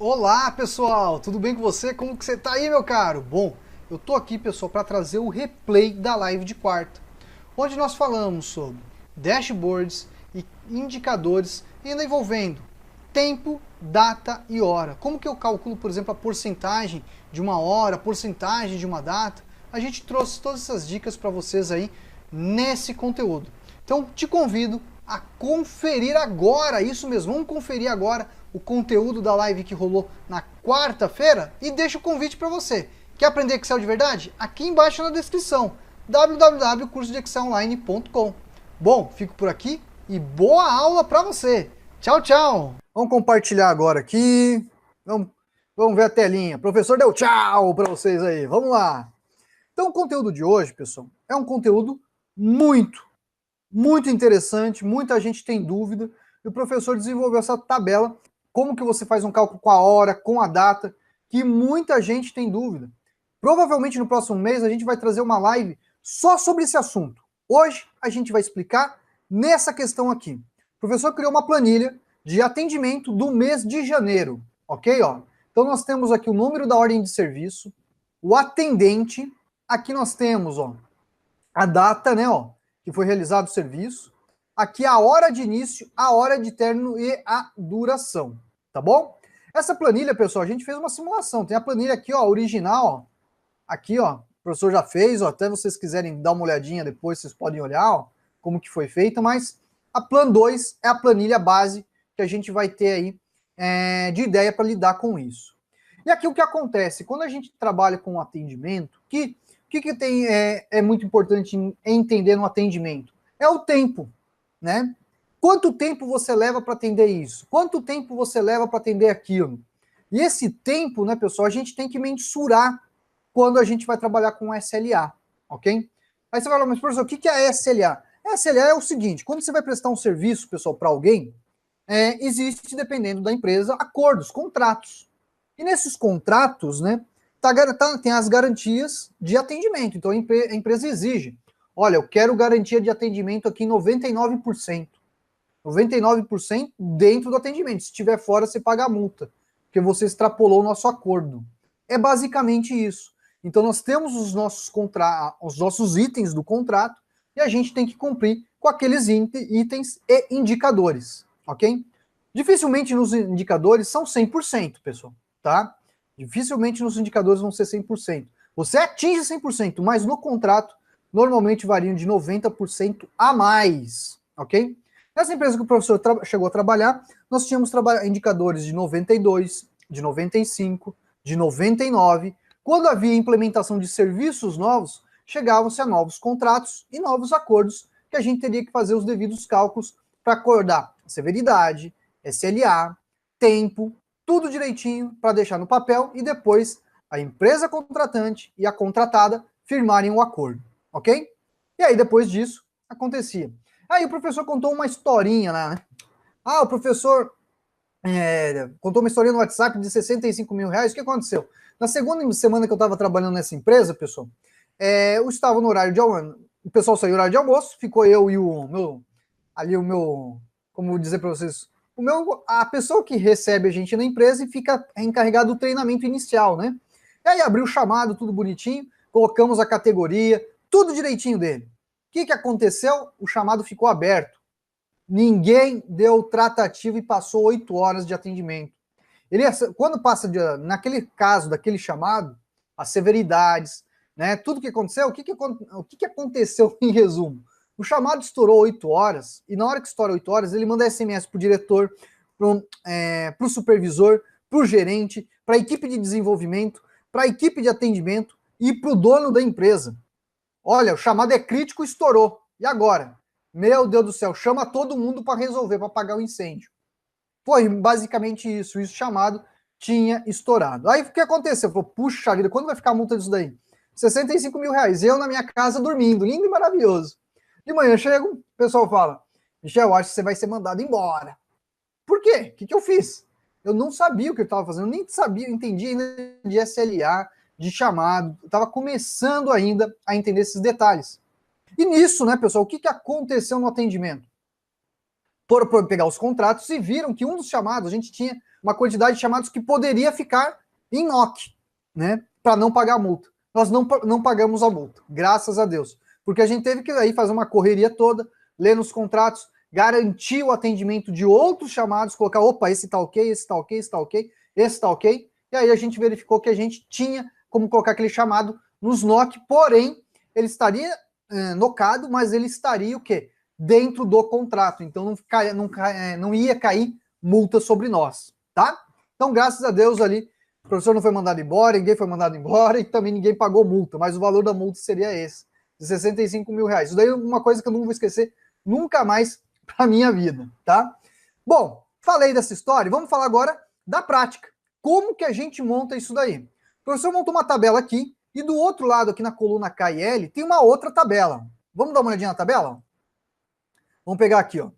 Olá, pessoal! Tudo bem com você? Como que você tá aí, meu caro? Bom, eu tô aqui, pessoal, para trazer o replay da live de quarta, onde nós falamos sobre dashboards e indicadores, ainda envolvendo tempo, data e hora. Como que eu calculo, por exemplo, a porcentagem de uma hora, a porcentagem de uma data? A gente trouxe todas essas dicas para vocês aí nesse conteúdo. Então, te convido a conferir agora, isso mesmo, vamos conferir agora o conteúdo da live que rolou na quarta-feira e deixo o convite para você. Quer aprender Excel de verdade? Aqui embaixo na descrição, www.cursodeexcelonline.com. Bom, fico por aqui e boa aula para você. Tchau, tchau. Vamos compartilhar agora aqui. Vamos ver a telinha. O professor deu tchau para vocês aí. Vamos lá. Então, o conteúdo de hoje, pessoal, é um conteúdo muito interessante, muita gente tem dúvida, e o professor desenvolveu essa tabela, como que você faz um cálculo com a hora, com a data, que muita gente tem dúvida. Provavelmente no próximo mês a gente vai trazer uma live só sobre esse assunto. Hoje a gente vai explicar nessa questão aqui. O professor criou uma planilha de atendimento do mês de janeiro, ok? Ó. Então nós temos aqui o número da ordem de serviço, o atendente, aqui nós temos ó, a data, né, ó, que foi realizado o serviço, aqui a hora de início, a hora de término e a duração, tá bom? Essa planilha, pessoal, a gente fez uma simulação, tem a planilha aqui, ó, original, ó, aqui, ó, o professor já fez, ó, até vocês quiserem dar uma olhadinha depois, vocês podem olhar, ó, como que foi feita, mas a Plan 2 é a planilha base que a gente vai ter aí de ideia para lidar com isso. E aqui o que acontece, quando a gente trabalha com atendimento, que tem, é muito importante entender no atendimento? É o tempo, né? Quanto tempo você leva para atender isso? Quanto tempo você leva para atender aquilo? E esse tempo, né, pessoal, a gente tem que mensurar quando a gente vai trabalhar com SLA, ok? Aí você vai falar, mas professor, o que é SLA? SLA é o seguinte, quando você vai prestar um serviço, pessoal, para alguém, existe, dependendo da empresa, acordos, contratos. E nesses contratos, né, tem as garantias de atendimento. Então a empresa exige, olha, eu quero garantia de atendimento aqui em 99%. 99% dentro do atendimento. Se estiver fora, você paga a multa, porque você extrapolou o nosso acordo. É basicamente isso. Então nós temos os nossos itens do contrato e a gente tem que cumprir com aqueles itens e indicadores, ok? Dificilmente nos indicadores são 100%, pessoal, tá? Dificilmente nos indicadores vão ser 100%. Você atinge 100%, mas no contrato normalmente variam de 90% a mais, ok? Nessa empresa que o professor chegou a trabalhar, nós tínhamos indicadores de 92, de 95, de 99. Quando havia implementação de serviços novos, chegavam-se a novos contratos e novos acordos que a gente teria que fazer os devidos cálculos para acordar severidade, SLA, tempo, tudo direitinho para deixar no papel e depois a empresa contratante e a contratada firmarem o acordo, ok? E aí depois disso acontecia. Aí o professor contou uma historinha lá, né? Ah, o professor contou uma historinha no WhatsApp de 65 mil reais. O que aconteceu? Na segunda semana que eu estava trabalhando nessa empresa, pessoal, eu estava no horário de almoço, o pessoal saiu no horário de almoço, ficou eu e o meu, como dizer para vocês, a pessoa que recebe a gente na empresa e fica encarregado do treinamento inicial, né? E aí abriu o chamado, tudo bonitinho, colocamos a categoria, tudo direitinho dele. O que aconteceu? O chamado ficou aberto. Ninguém deu tratativa e passou 8 horas de atendimento. Quando passa naquele caso, daquele chamado, as severidades, né, tudo que aconteceu, o que aconteceu em resumo? O chamado estourou 8 horas, e na hora que estoura 8 horas, ele manda SMS para o diretor, para o supervisor, para o gerente, para a equipe de desenvolvimento, para a equipe de atendimento e para o dono da empresa. Olha, o chamado é crítico, estourou. E agora? Meu Deus do céu, chama todo mundo para resolver, para apagar o incêndio. Foi basicamente isso, isso chamado tinha estourado. Aí o que aconteceu? Falou, puxa vida, quando vai ficar a multa disso daí? 65 mil reais. Eu na minha casa dormindo, lindo e maravilhoso. De manhã chego, o pessoal fala, Michel, eu acho que você vai ser mandado embora. Por quê? O que eu fiz? Eu não sabia o que eu estava fazendo, eu nem sabia, entendi ainda de SLA, de chamado, estava começando ainda a entender esses detalhes. E nisso, né, pessoal, o que aconteceu no atendimento? foram pegar os contratos e viram que um dos chamados, a gente tinha uma quantidade de chamados que poderia ficar em NOC, né, para não pagar a multa. Nós não pagamos a multa, graças a Deus, porque a gente teve que aí fazer uma correria toda, ler nos contratos, garantir o atendimento de outros chamados, colocar, opa, esse tá ok, esse tá ok, esse tá ok, esse tá ok, e aí a gente verificou que a gente tinha como colocar aquele chamado nos NOC, porém, ele estaria nocado, mas ele estaria o quê? Dentro do contrato, então não ia cair multa sobre nós, tá? Então, graças a Deus ali, o professor não foi mandado embora, ninguém foi mandado embora e também ninguém pagou multa, mas o valor da multa seria esse, de 65 mil reais. Isso daí é uma coisa que eu não vou esquecer nunca mais para minha vida, tá? Bom, falei dessa história, vamos falar agora da prática. Como que a gente monta isso daí? O professor montou uma tabela aqui, e do outro lado, aqui na coluna K e L, tem uma outra tabela. Vamos dar uma olhadinha na tabela? Vamos pegar aqui, ó.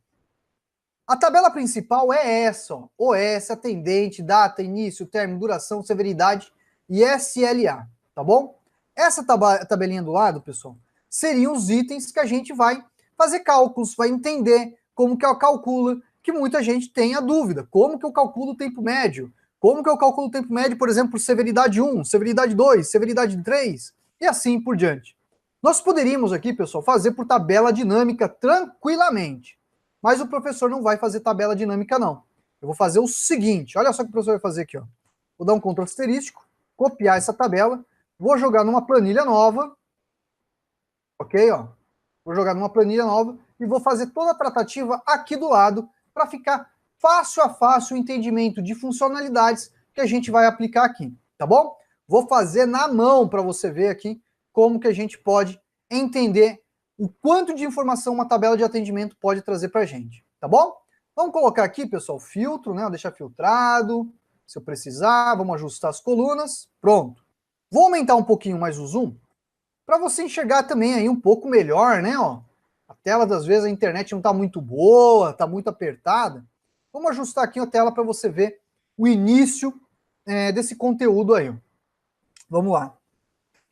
A tabela principal é essa, ó. OS, atendente, data, início, término, duração, severidade e SLA, tá bom? Essa tabelinha do lado, pessoal, seriam os itens que a gente vai fazer cálculos, vai entender como que eu calculo, que muita gente tem a dúvida. Como que eu calculo o tempo médio? Como que eu calculo o tempo médio, por exemplo, por severidade 1, severidade 2, severidade 3 e assim por diante. Nós poderíamos aqui, pessoal, fazer por tabela dinâmica tranquilamente, mas o professor não vai fazer tabela dinâmica, não. Eu vou fazer o seguinte, olha só o que o professor vai fazer aqui, ó. Vou dar um Ctrl asterístico, copiar essa tabela, vou jogar numa planilha nova, ok, ó. Vou jogar numa planilha nova e vou fazer toda a tratativa aqui do lado para ficar fácil a fácil o entendimento de funcionalidades que a gente vai aplicar aqui, tá bom? Vou fazer na mão para você ver aqui como que a gente pode entender o quanto de informação uma tabela de atendimento pode trazer para a gente, tá bom? Vamos colocar aqui, pessoal, filtro, né? Vou deixar filtrado, se eu precisar, vamos ajustar as colunas, pronto. Vou aumentar um pouquinho mais o zoom, para você enxergar também aí um pouco melhor, né? Ó, a tela, das vezes, a internet não está muito boa, está muito apertada. Vamos ajustar aqui a tela para você ver o início desse conteúdo aí. Ó. Vamos lá.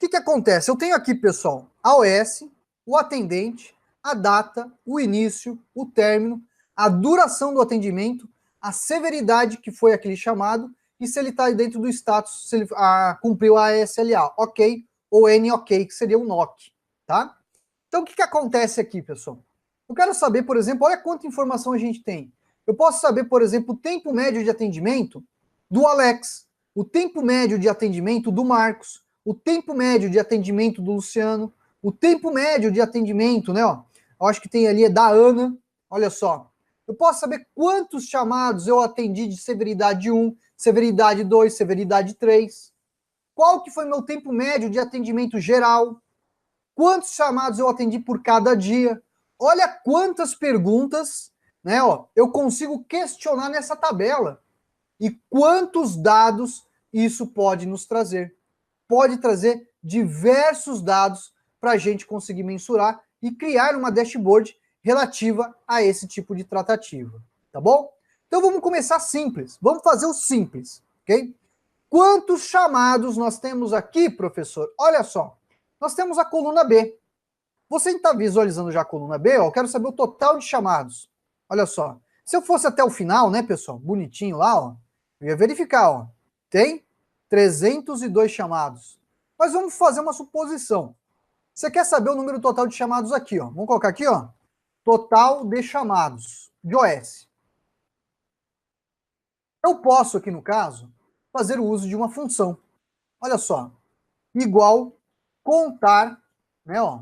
O que acontece? Eu tenho aqui, pessoal, a OS, o atendente, a data, o início, o término, a duração do atendimento, a severidade que foi aquele chamado e se ele está dentro do status, se ele cumpriu a SLA, ok, ou NOK, que seria o NOC, tá? Então, o que acontece aqui, pessoal? Eu quero saber, por exemplo, olha quanta informação a gente tem. Eu posso saber, por exemplo, o tempo médio de atendimento do Alex, o tempo médio de atendimento do Marcos, o tempo médio de atendimento do Luciano, o tempo médio de atendimento, né? Ó, eu acho que tem ali é da Ana, olha só. Eu posso saber quantos chamados eu atendi de severidade 1, severidade 2, severidade 3. Qual que foi meu tempo médio de atendimento geral? Quantos chamados eu atendi por cada dia? Olha quantas perguntas, né, ó, eu consigo questionar nessa tabela. E quantos dados isso pode nos trazer? Pode trazer diversos dados para a gente conseguir mensurar e criar uma dashboard relativa a esse tipo de tratativa, tá bom? Então vamos começar simples, vamos fazer o simples, ok? Quantos chamados nós temos aqui, professor? Olha só, nós temos a coluna B. Você está visualizando já a coluna B? Ó, eu quero saber o total de chamados. Olha só, se eu fosse até o final, né, pessoal, bonitinho lá, ó, eu ia verificar, ó, tem 302 chamados. Mas vamos fazer uma suposição. Você quer saber o número total de chamados aqui, ó? Vamos colocar aqui, ó, total de chamados de OS. Eu posso aqui no caso fazer o uso de uma função. Olha só, igual contar, né, ó,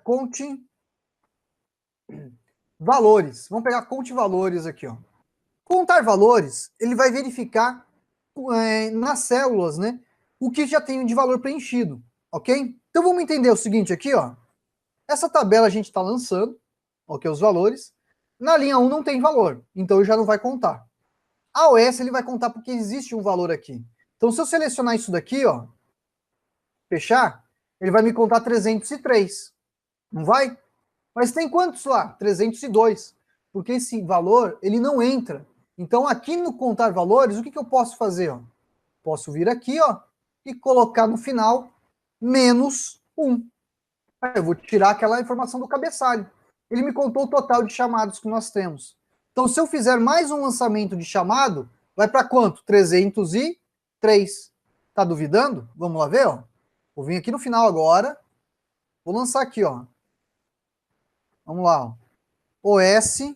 conte valores. Vamos pegar conte valores aqui, ó. Contar valores, ele vai verificar nas células, né, o que já tem de valor preenchido, ok? Então vamos entender o seguinte aqui, ó. Essa tabela a gente está lançando, ok, os valores. Na linha 1 não tem valor, então já não vai contar. A OS ele vai contar porque existe um valor aqui. Então se eu selecionar isso daqui, ó, fechar, ele vai me contar 303. Não vai? Mas tem quantos lá? 302. Porque esse valor, ele não entra. Então, aqui no contar valores, o que eu posso fazer? Ó? Posso vir aqui, ó, e colocar no final menos 1. Aí eu vou tirar aquela informação do cabeçalho. ele me contou o total de chamados que nós temos. Então, se eu fizer mais um lançamento de chamado, vai para quanto? 303. Tá duvidando? Vamos lá ver, ó. Vou vir aqui no final agora. Vou lançar aqui, ó. Vamos lá, ó. OS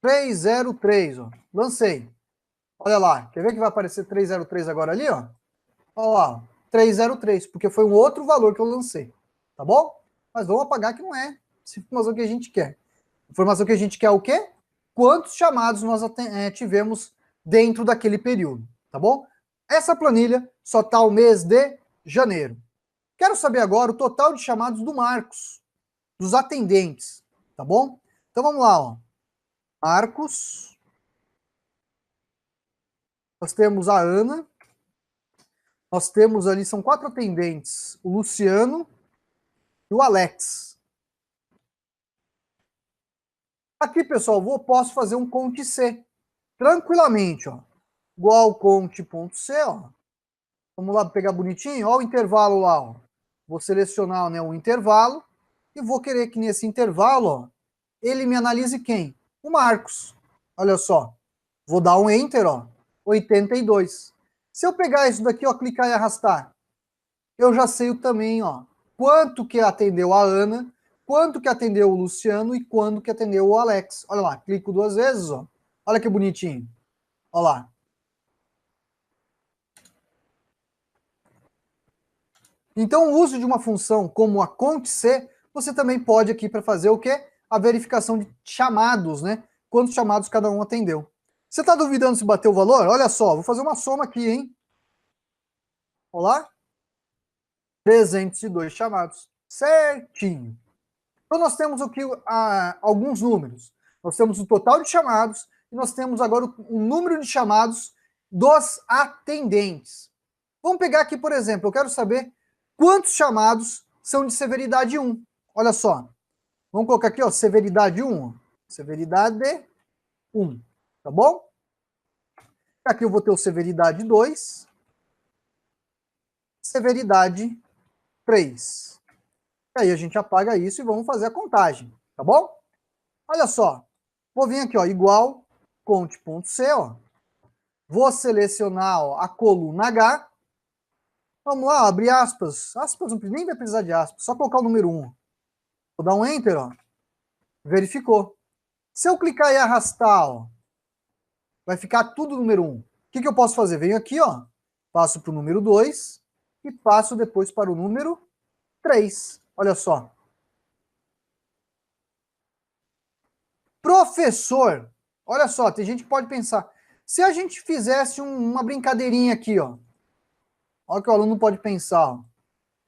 303, ó. Lancei. Olha lá. Quer ver que vai aparecer 303 agora ali, ó? Olha lá, ó. 303, porque foi um outro valor que eu lancei. Tá bom? Mas vamos apagar que não é essa informação que a gente quer. Informação que a gente quer é o quê? Quantos chamados nós tivemos dentro daquele período, tá bom? Essa planilha só está o mês de janeiro. Quero saber agora o total de chamados do Marcos, dos atendentes, tá bom? Então vamos lá, ó. Marcos. Nós temos a Ana. Nós temos ali, são 4 atendentes, o Luciano e o Alex. Aqui, pessoal, posso fazer um cont C, tranquilamente, ó. Igual cont.c, ó. Vamos lá pegar bonitinho, ó o intervalo lá, ó. Vou selecionar, né, o intervalo e vou querer que nesse intervalo, ó, ele me analise quem? O Marcos. Olha só. Vou dar um enter, ó, 82. Se eu pegar isso daqui, ó, clicar e arrastar, eu já sei também, ó, quanto que atendeu a Ana, quanto que atendeu o Luciano e quanto que atendeu o Alex. Olha lá, clico 2 vezes, ó. Olha que bonitinho. Olha lá. Então, o uso de uma função como a cont.c, você também pode aqui para fazer o quê? A verificação de chamados, né? Quantos chamados cada um atendeu. Você está duvidando se bateu o valor? Olha só, vou fazer uma soma aqui, hein? Olá? 302 chamados. Certinho. Então, nós temos aqui alguns números. Nós temos o total de chamados e nós temos agora o número de chamados dos atendentes. Vamos pegar aqui, por exemplo, eu quero saber quantos chamados são de severidade 1. Olha só. Vamos colocar aqui, ó, severidade 1. Severidade 1. Tá bom? Aqui eu vou ter o severidade 2. Severidade 3. E aí a gente apaga isso e vamos fazer a contagem. Tá bom? Olha só. Vou vir aqui, ó, igual cont.c, ó. Vou selecionar, ó, a coluna H. Vamos lá, abrir aspas. Aspas, nem vai precisar de aspas, só colocar o número 1. Vou dar um enter, ó. Verificou. Se eu clicar e arrastar, ó, vai ficar tudo número 1. O que eu posso fazer? Venho aqui, ó, passo para o número 2 e passo depois para o número 3. Olha só. Professor, olha só, tem gente que pode pensar, se a gente fizesse uma brincadeirinha aqui, ó. Olha o que o aluno pode pensar, ó.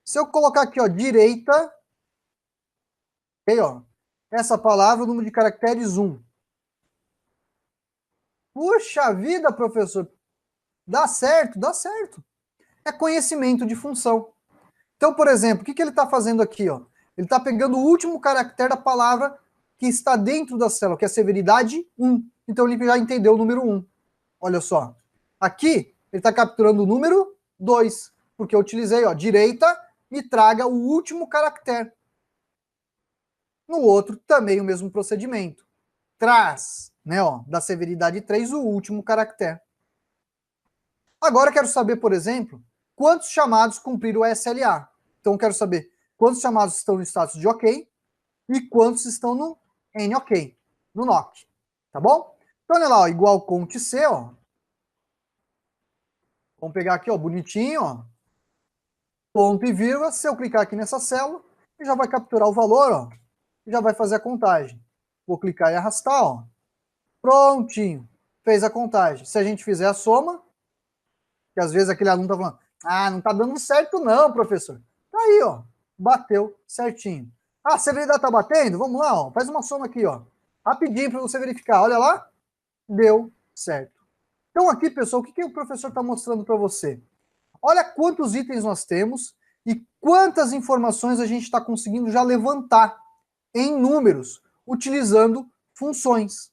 Se eu colocar aqui, ó, direita, ok, ó, essa palavra, o número de caracteres 1. Puxa vida, professor, dá certo, dá certo. É conhecimento de função. Então, por exemplo, o que ele está fazendo aqui, ó? Ele está pegando o último caractere da palavra que está dentro da célula, que é a severidade 1. Então, ele já entendeu o número 1. Olha só. Aqui, ele está capturando o número 2, porque eu utilizei, ó, direita, me traga o último caractere. No outro, também o mesmo procedimento. Traz, né, ó, da severidade 3, o último caractere. Agora, eu quero saber, por exemplo, quantos chamados cumpriram o SLA. Então, eu quero saber quantos chamados estão no status de OK e quantos estão no NOK, no NOC. Tá bom? Então, olha lá, ó, igual cont.c, ó. Vamos pegar aqui, ó, bonitinho, ó. Ponto e vírgula. Se eu clicar aqui nessa célula, ele já vai capturar o valor, ó. E já vai fazer a contagem. Vou clicar e arrastar, ó. Prontinho. Fez a contagem. Se a gente fizer a soma, que às vezes aquele aluno tá falando, ah, não tá dando certo não, professor. Tá aí, ó. Bateu certinho. Ah, a severidade tá batendo? Vamos lá, ó. Faz uma soma aqui, ó. Rapidinho para você verificar. Olha lá. Deu certo. Então aqui, pessoal, o que o professor está mostrando para você? Olha quantos itens nós temos e quantas informações a gente está conseguindo já levantar em números, utilizando funções.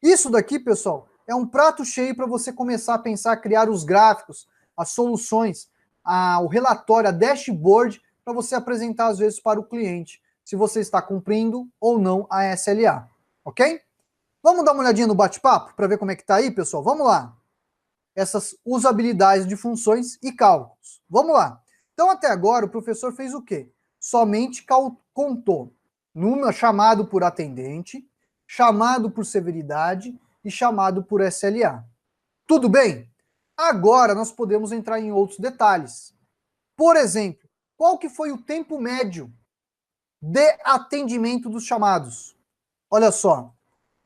Isso daqui, pessoal, é um prato cheio para você começar a pensar, criar os gráficos, as soluções, o relatório, a dashboard, para você apresentar às vezes para o cliente. se você está cumprindo ou não a SLA, ok? Vamos dar uma olhadinha no bate-papo para ver como é que tá aí, pessoal? Vamos lá. Essas usabilidades de funções e cálculos. Vamos lá. Então, até agora, o professor fez o quê? Somente contou número chamado por atendente, chamado por severidade e chamado por SLA. Tudo bem? Agora nós podemos entrar em outros detalhes. Por exemplo, qual que foi o tempo médio de atendimento dos chamados? Olha só,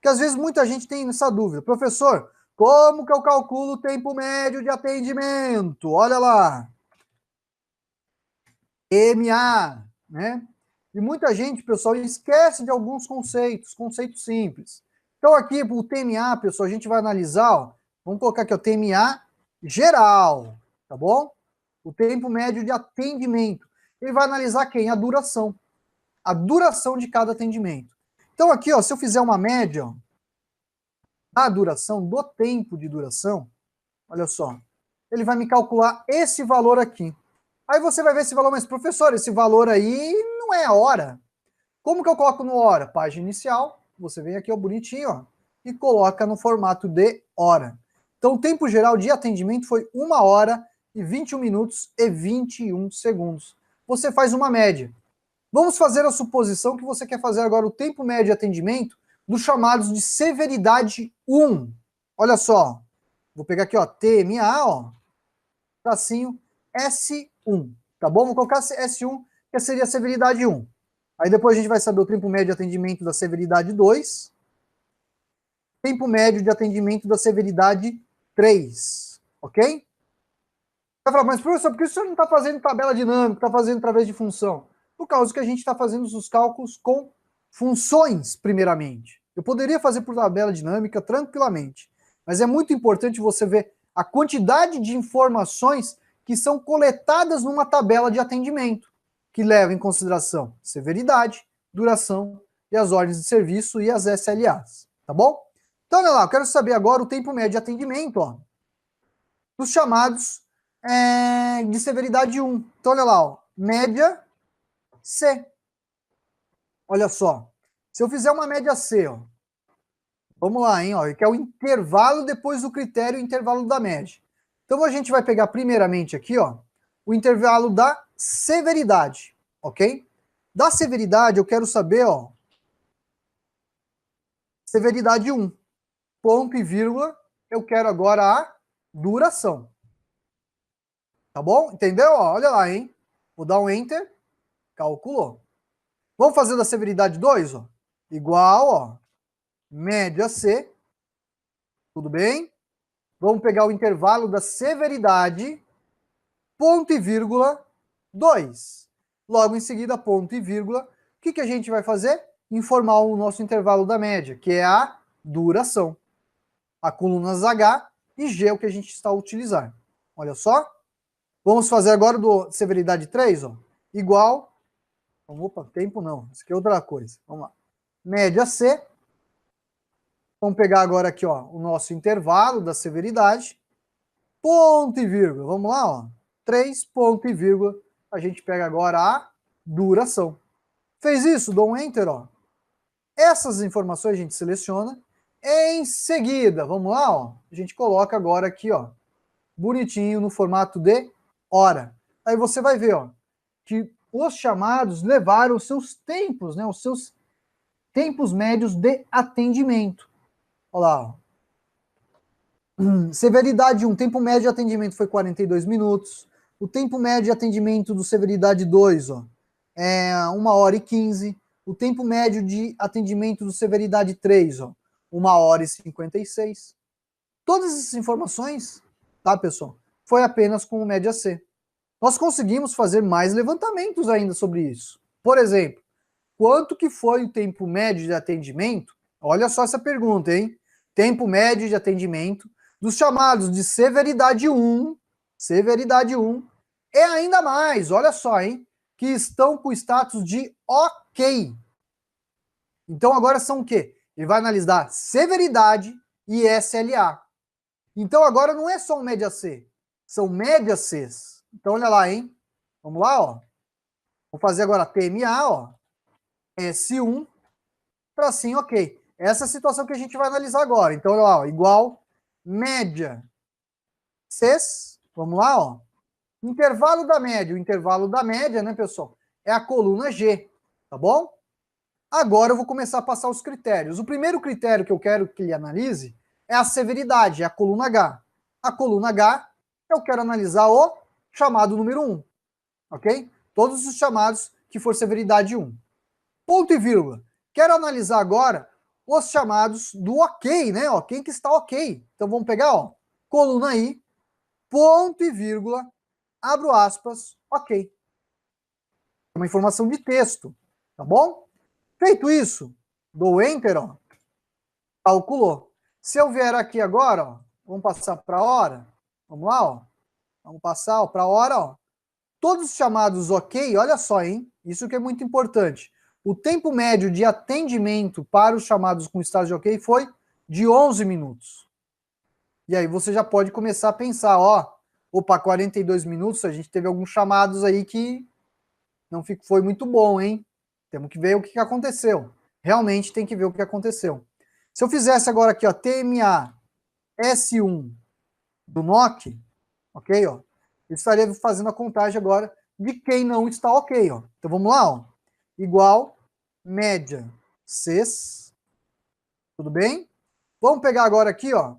que às vezes muita gente tem essa dúvida. Professor, como que eu calculo o tempo médio de atendimento? Olha lá. MA, né? E muita gente, pessoal, esquece de alguns conceitos simples. Então aqui, o TMA, pessoal, a gente vai analisar, ó, vamos colocar aqui o TMA geral, tá bom? O tempo médio de atendimento. Ele vai analisar quem? A duração de cada atendimento. Então aqui, ó, se eu fizer uma média, ó, a duração, do tempo de duração, olha só, ele vai me calcular esse valor aqui. Aí você vai ver esse valor, mas professor, esse valor aí não é hora. Como que eu coloco no hora? Página inicial, você vem aqui, ó, bonitinho, ó, e coloca no formato de hora. Então o tempo geral de atendimento foi 1 hora e 21 minutos e 21 segundos. Você faz uma média. Vamos fazer a suposição que você quer fazer agora o tempo médio de atendimento dos chamados de severidade 1. Olha só, vou pegar aqui, ó, TMA, ó, tracinho S1, tá bom? Vou colocar S1, que seria a severidade 1. Aí depois a gente vai saber o tempo médio de atendimento da severidade 2, tempo médio de atendimento da severidade 3, ok? Vai falar, mas professor, por que o senhor não está fazendo tabela dinâmica, está fazendo através de função? Por causa que a gente está fazendo os cálculos com funções, primeiramente. Eu poderia fazer por tabela dinâmica tranquilamente, mas é muito importante você ver a quantidade de informações que são coletadas numa tabela de atendimento, que leva em consideração severidade, duração e as ordens de serviço e as SLAs, tá bom? Então, olha lá, eu quero saber agora o tempo médio de atendimento, ó, dos chamados de severidade 1. Então, olha lá, ó, média C. Olha só, se eu fizer uma média C, ó, vamos lá, hein, ó, que é o intervalo depois do critério, o intervalo da média. Então a gente vai pegar primeiramente aqui, ó, o intervalo da severidade, ok? Da severidade eu quero saber, ó, severidade 1, ponto e vírgula, eu quero agora a duração. Tá bom? Entendeu? Ó, olha lá, hein? Vou dar um Enter, calculou. Vamos fazer da severidade 2, ó, igual, ó, média C, tudo bem? Vamos pegar o intervalo da severidade, ponto e vírgula, 2. Logo em seguida, ponto e vírgula. O que a gente vai fazer? Informar o nosso intervalo da média, que é a duração. A colunas H e G é o que a gente está utilizando. Olha só. Vamos fazer agora do severidade 3, ó, igual. Opa, tempo não. Isso aqui é outra coisa. Vamos lá. Média C. Vamos pegar agora aqui, ó, o nosso intervalo da severidade. Ponto e vírgula. Vamos lá, ó. 3, ponto e vírgula. A gente pega agora a duração. Fez isso, dou um Enter, ó. Essas informações a gente seleciona. Em seguida, vamos lá, ó. A gente coloca agora aqui, ó, bonitinho no formato de hora. Aí você vai ver, ó, que os chamados levaram os seus tempos, né, os seus tempos médios de atendimento. Olha lá, ó. Severidade 1, tempo médio de atendimento foi 42 minutos. O tempo médio de atendimento do severidade 2, ó, é 1 hora e 15. O tempo médio de atendimento do severidade 3, ó, 1 hora e 56. Todas essas informações, tá, pessoal, foi apenas com o média C. Nós conseguimos fazer mais levantamentos ainda sobre isso. Por exemplo, quanto que foi o tempo médio de atendimento? Olha só essa pergunta, hein? Tempo médio de atendimento dos chamados de severidade 1 e ainda mais, olha só, hein? Que estão com o status de OK. Então agora são o quê? Ele vai analisar severidade e SLA. Então agora não é só um média C, são média Cs. Então olha lá, hein? Vamos lá, ó. Vou fazer agora TMA, ó. S1, tracinho, ok. Essa é a situação que a gente vai analisar agora. Então, ó, igual média Cs, vamos lá, ó. Intervalo da média. O intervalo da média, né, pessoal, é a coluna G, tá bom? Agora eu vou começar a passar os critérios. O primeiro critério que eu quero que ele analise é a severidade, é a coluna H. A coluna H, eu quero analisar o chamado número 1, ok? Todos os chamados que for severidade 1. Ponto e vírgula. Quero analisar agora os chamados do ok, né? Ó, quem que está ok. Então vamos pegar, ó, coluna I, ponto e vírgula, abro aspas, ok. Uma informação de texto, tá bom? Feito isso, dou Enter, ó, calculou. Se eu vier aqui agora, ó, vamos passar para a hora, vamos lá, ó, vamos passar para a hora, ó. Todos os chamados ok, olha só, hein? Isso que é muito importante. O tempo médio de atendimento para os chamados com estágio de ok foi de 11 minutos. E aí você já pode começar a pensar, ó, opa, 42 minutos, a gente teve alguns chamados aí que não foi muito bom, hein? Temos que ver o que aconteceu. Realmente tem que ver o que aconteceu. Se eu fizesse agora aqui, ó, TMA S1 do NOC, ok, ó, eu estaria fazendo a contagem agora de quem não está ok, ó. Então vamos lá, ó. Igual média Cs, tudo bem? Vamos pegar agora aqui, ó,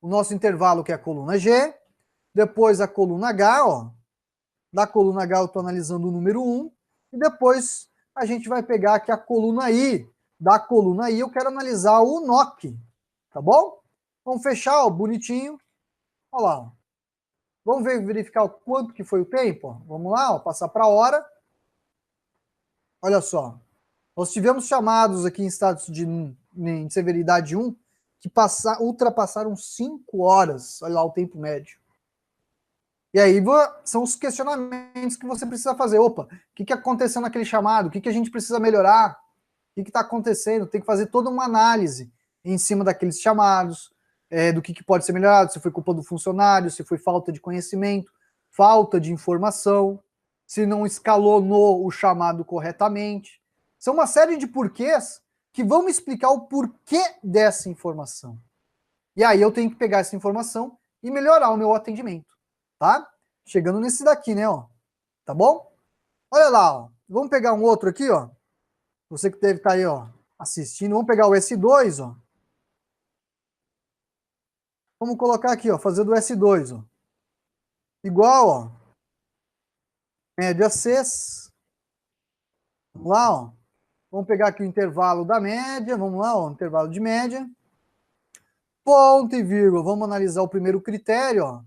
o nosso intervalo que é a coluna G, depois a coluna H, ó. Da coluna H eu estou analisando o número 1, e depois a gente vai pegar aqui a coluna I. Da coluna I eu quero analisar o NOC, tá bom? Vamos fechar, ó, bonitinho. Olha lá, ó. Vamos verificar o quanto que foi o tempo? Ó. Vamos lá, ó, passar para a hora. Olha só. Nós tivemos chamados aqui em status em severidade 1 que ultrapassaram 5 horas. Olha lá o tempo médio. E aí são os questionamentos que você precisa fazer. Opa, o que aconteceu naquele chamado? O que a gente precisa melhorar? O que está acontecendo? Tem que fazer toda uma análise em cima daqueles chamados, do que pode ser melhorado, se foi culpa do funcionário, se foi falta de conhecimento, falta de informação, se não escalonou o chamado corretamente. São uma série de porquês que vão me explicar o porquê dessa informação. E aí eu tenho que pegar essa informação e melhorar o meu atendimento, tá? Chegando nesse daqui, né, ó. Tá bom? Olha lá, ó. Vamos pegar um outro aqui, ó. Você que deve estar aí, ó, assistindo. Vamos pegar o S2, ó. Vamos colocar aqui, ó, fazer do S2, ó. Igual, ó. Média Cs. Vamos lá, ó. Vamos pegar aqui o intervalo da média. Vamos lá, ó, intervalo de média. Ponto e vírgula. Vamos analisar o primeiro critério, ó.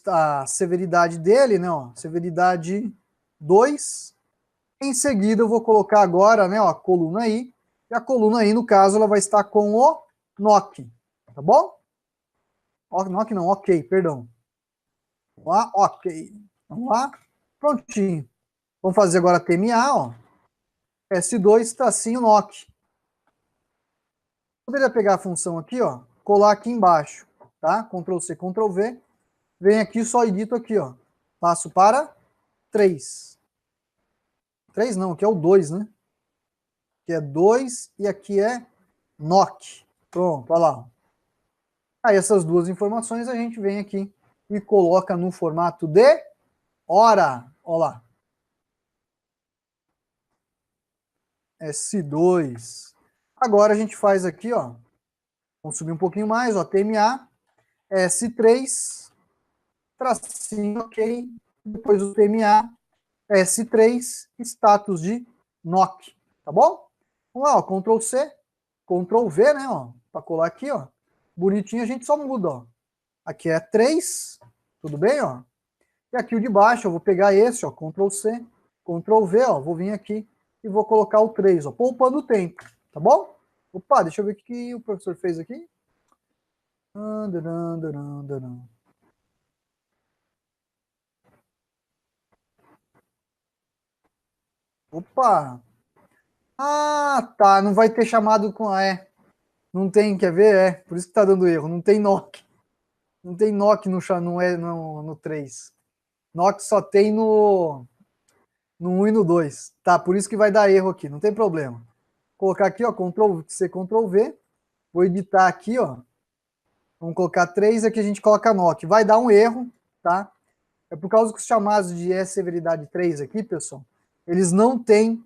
A severidade dele, né, ó. Severidade 2. Em seguida, eu vou colocar agora, né, ó, a coluna I. E a coluna I, no caso, ela vai estar com o NOC. Tá bom? NOC não, ok, perdão. Vamos lá, ok. Vamos lá, prontinho. Vamos fazer agora TMA, ó. S2, tracinho NOC. Poderia pegar a função aqui, ó, colar aqui embaixo, tá? Ctrl C, Ctrl V. Vem aqui, só edito aqui, ó. Passo para 3. 3 não, aqui é o 2, né? Aqui é 2 e aqui é NOC. Pronto, olha lá. Aí essas duas informações a gente vem aqui e coloca no formato de hora. Olha lá. S2. Agora a gente faz aqui, ó. Vamos subir um pouquinho mais, ó. TMA. S3. Tracinho, ok. Depois o TMA. S3. Status de NOC. Tá bom? Vamos lá, ó. Ctrl C. Ctrl V, né, ó. Para colar aqui, ó. Bonitinho, a gente só muda, ó. Aqui é 3. Tudo bem, ó? E aqui o de baixo, eu vou pegar esse, ó. Ctrl C. Ctrl V, ó. Vou vir aqui e vou colocar o 3, ó, poupando o tempo, tá bom? Opa, deixa eu ver o que o professor fez aqui. Opa! Ah, tá, não vai ter chamado com não tem, quer ver? Por isso que tá dando erro, não tem NOC. Não tem NOC no 3. NOC só tem No 1 e no 2. Tá, por isso que vai dar erro aqui, não tem problema. Vou colocar aqui, ó, Ctrl+C, Ctrl+V. Vou editar aqui, ó. Vamos colocar 3, aqui a gente coloca NOC. Vai dar um erro, tá? É por causa que os chamados de severidade 3 aqui, pessoal, eles não têm...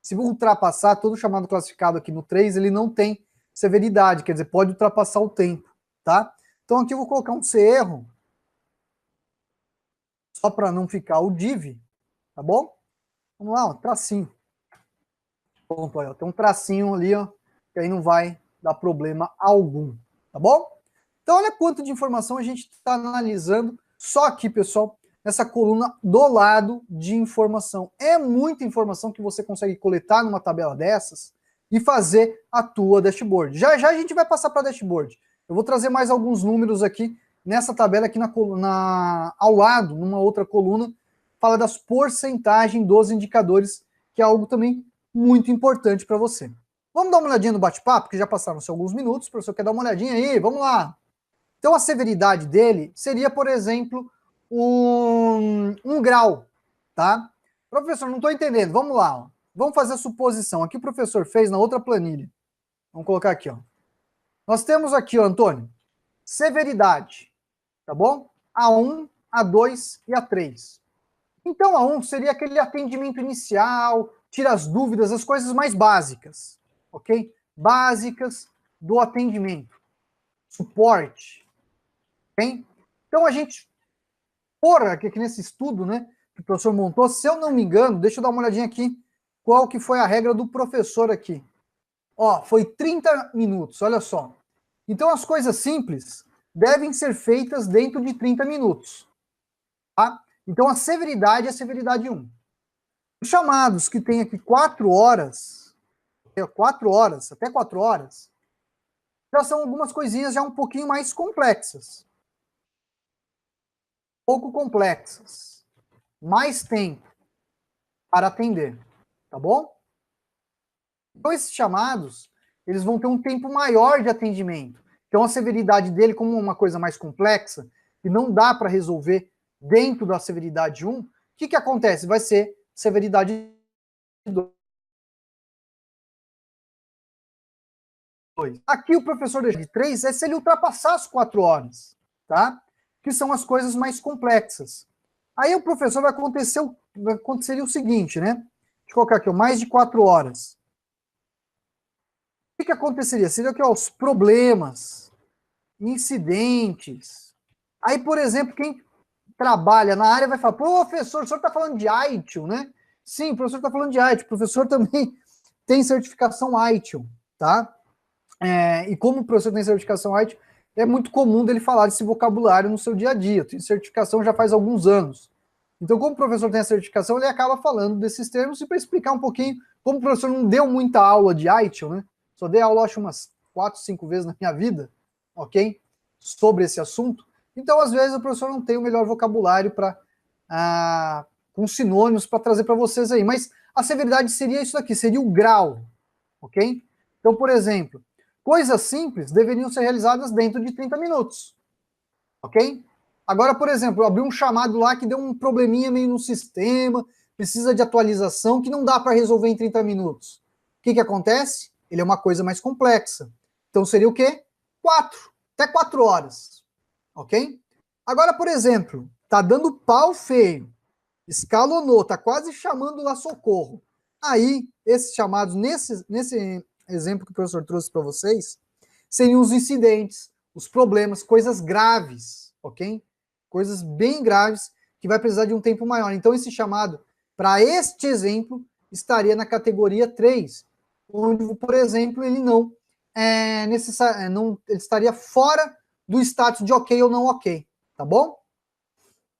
Se ultrapassar, todo chamado classificado aqui no 3, ele não tem severidade, quer dizer, pode ultrapassar o tempo, tá? Então aqui eu vou colocar um C erro, só para não ficar o div, tá bom? Vamos lá, ó, tracinho. Pronto, ó, tem um tracinho ali, ó, que aí não vai dar problema algum, tá bom? Então olha quanto de informação a gente está analisando só aqui, pessoal, nessa coluna do lado de informação. É muita informação que você consegue coletar numa tabela dessas e fazer a tua dashboard. Já já a gente vai passar para a dashboard. Eu vou trazer mais alguns números aqui nessa tabela aqui ao lado, numa outra coluna, fala das porcentagens dos indicadores, que é algo também muito importante para você. Vamos dar uma olhadinha no bate-papo, que já passaram-se alguns minutos, o professor quer dar uma olhadinha aí, vamos lá. Então a severidade dele seria, por exemplo, um grau, tá? Professor, não estou entendendo, vamos lá, ó. Vamos fazer a suposição. Aqui o professor fez na outra planilha. Vamos colocar aqui, ó. Nós temos aqui, ó, Antônio, severidade, tá bom? A1, A2 e A3. Então A1 seria aquele atendimento inicial, tira as dúvidas, as coisas mais básicas, ok? Básicas do atendimento. Suporte, ok? Então a gente, aqui nesse estudo, né, que o professor montou, se eu não me engano, deixa eu dar uma olhadinha aqui, qual que foi a regra do professor aqui. Ó, foi 30 minutos, olha só. Então as coisas simples devem ser feitas dentro de 30 minutos, tá? Então a severidade é a severidade 1. Os chamados que tem aqui 4 horas, até 4 horas, já são algumas coisinhas já um pouquinho mais complexas. Pouco complexas. Mais tempo para atender, tá bom? Então esses chamados, eles vão ter um tempo maior de atendimento. Então a severidade dele, como uma coisa mais complexa, e não dá para resolver dentro da severidade 1, o que acontece? Vai ser severidade 2. Aqui o professor de 3 é se ele ultrapassar as 4 horas, tá? Que são as coisas mais complexas. Aí o professor vai acontecer o seguinte, né? Deixa eu colocar aqui, ó, mais de 4 horas. O que aconteceria? Seria que, ó, os problemas, incidentes. Aí, por exemplo, quem trabalha na área vai falar, professor, o senhor está falando de ITIL, né? Sim, o professor está falando de ITIL. O professor também tem certificação ITIL, tá? E como o professor tem certificação ITIL, é muito comum dele falar desse vocabulário no seu dia a dia. Tem certificação já faz alguns anos. Então, como o professor tem a certificação, ele acaba falando desses termos, e para explicar um pouquinho, como o professor não deu muita aula de ITIL, né? Só dei aula, acho, umas 4, 5 vezes na minha vida, ok? Sobre esse assunto. Então, às vezes, o professor não tem o melhor vocabulário com sinônimos para trazer para vocês aí. Mas a severidade seria isso aqui, seria o grau, ok? Então, por exemplo, coisas simples deveriam ser realizadas dentro de 30 minutos, ok? Agora, por exemplo, eu abri um chamado lá que deu um probleminha meio no sistema, precisa de atualização, que não dá para resolver em 30 minutos. O que acontece? Ele é uma coisa mais complexa. Então seria o quê? 4, até 4 horas, ok? Agora, por exemplo, tá dando pau feio, escalonou, tá quase chamando lá socorro. Aí, esses chamados, nesse exemplo que o professor trouxe para vocês, seriam os incidentes, os problemas, coisas graves, ok? Coisas bem graves que vai precisar de um tempo maior. Então, esse chamado, para este exemplo, estaria na categoria 3, onde, por exemplo, ele não é necessário, ele estaria fora do status de ok ou não ok, tá bom?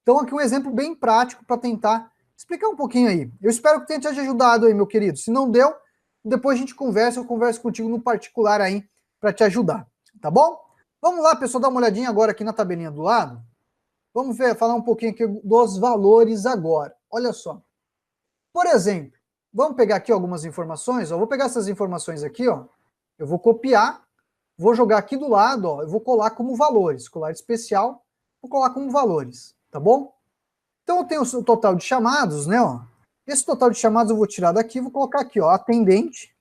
Então, aqui um exemplo bem prático para tentar explicar um pouquinho aí. Eu espero que tenha te ajudado aí, meu querido. Se não deu, depois a gente conversa, eu converso contigo no particular aí para te ajudar, tá bom? Vamos lá, pessoal, dar uma olhadinha agora aqui na tabelinha do lado. Vamos falar um pouquinho aqui dos valores agora. Olha só. Por exemplo, vamos pegar aqui algumas informações. Ó. Vou pegar essas informações aqui, ó. Eu vou copiar, vou jogar aqui do lado, ó. Eu vou colar como valores. Colar especial, vou colar como valores, tá bom? Então eu tenho o total de chamados, né? Ó. Esse total de chamados eu vou tirar daqui, vou colocar aqui, ó, atendente.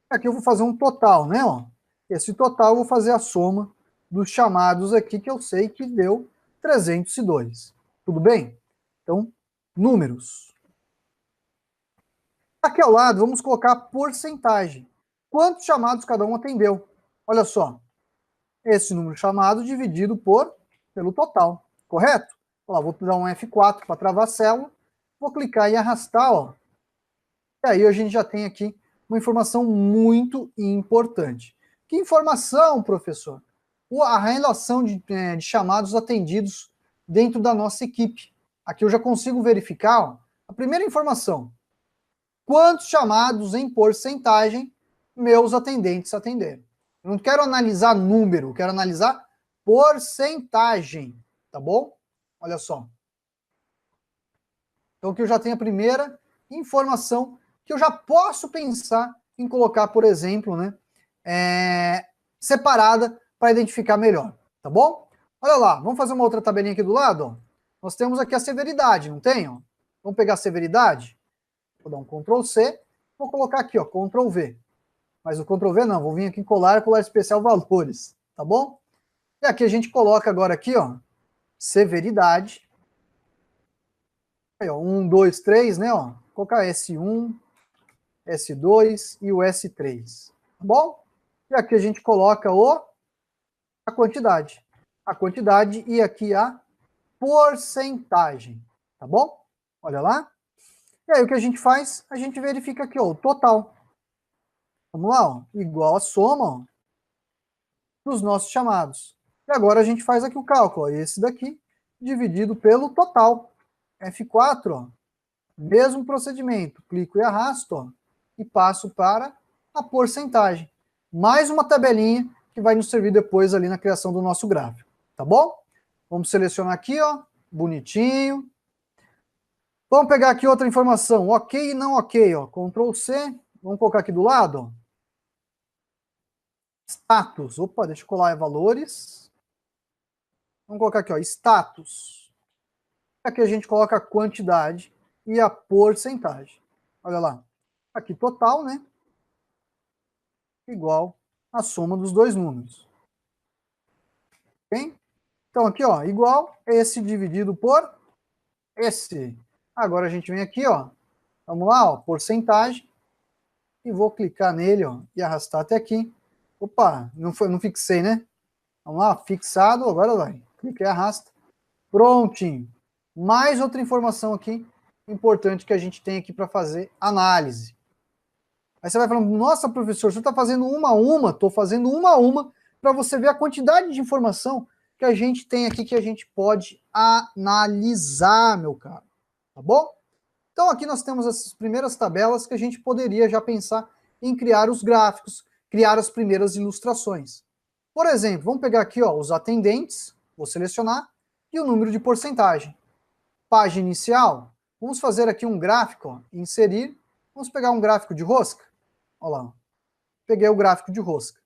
Aqui eu vou fazer um total, né? Ó. Esse total eu vou fazer a soma dos chamados aqui, que eu sei que deu 302. Tudo bem? Então, números. Aqui ao lado, vamos colocar a porcentagem. Quantos chamados cada um atendeu? Olha só. Esse número chamado dividido pelo total, correto? Ó, vou dar um F4 para travar a célula, vou clicar e arrastar, ó. E aí a gente já tem aqui uma informação muito importante. Que informação, professor? A relação de chamados atendidos dentro da nossa equipe. Aqui eu já consigo verificar, ó, a primeira informação. Quantos chamados em porcentagem meus atendentes atenderam? Eu não quero analisar número, eu quero analisar porcentagem, tá bom? Olha só. Então aqui eu já tenho a primeira informação que eu já posso pensar em colocar, por exemplo, né, separada para identificar melhor, tá bom? Olha lá, vamos fazer uma outra tabelinha aqui do lado, ó. Nós temos aqui a severidade, não tem? Ó? Vamos pegar a severidade, vou dar um Ctrl C, vou colocar aqui, ó, Ctrl V. Mas o Ctrl V não, vou vir aqui em colar especial valores, tá bom? E aqui a gente coloca agora aqui, ó, severidade. Aí, ó, 1, 2, 3, né, ó. Vou colocar S1, S2 e o S3, tá bom? E aqui a gente coloca a quantidade. A quantidade e aqui a porcentagem, tá bom? Olha lá. E aí o que a gente faz? A gente verifica aqui, ó, o total. Vamos lá, ó, igual a soma, ó, dos nossos chamados. E agora a gente faz aqui o cálculo, ó, esse daqui dividido pelo total. F4, ó, mesmo procedimento, clico e arrasto, ó, e passo para a porcentagem. Mais uma tabelinha que vai nos servir depois ali na criação do nosso gráfico, tá bom? Vamos selecionar aqui, ó, bonitinho. Vamos pegar aqui outra informação, ok e não ok, ó, Ctrl C, vamos colocar aqui do lado, ó. Status, opa, deixa eu colar valores. Vamos colocar aqui, ó, status. Aqui a gente coloca a quantidade e a porcentagem. Olha lá, aqui total, né? Igual a soma dos dois números. Ok? Então aqui, ó, igual esse dividido por esse. Agora a gente vem aqui, ó, vamos lá, ó, porcentagem, e vou clicar nele, ó, e arrastar até aqui. Opa, não fixei, né? Vamos lá, fixado, agora vai. Clica e arrasta. Prontinho. Mais outra informação aqui, importante que a gente tem aqui para fazer análise. Aí você vai falando, nossa, professor, você está fazendo uma a uma? Estou fazendo uma a uma para você ver a quantidade de informação que a gente tem aqui que a gente pode analisar, meu caro. Tá bom? Então aqui nós temos essas primeiras tabelas que a gente poderia já pensar em criar os gráficos, criar as primeiras ilustrações. Por exemplo, vamos pegar aqui, ó, os atendentes, vou selecionar, e o número de porcentagem. Página inicial, vamos fazer aqui um gráfico, ó, inserir, vamos pegar um gráfico de rosca. Olha lá, peguei o gráfico de rosca.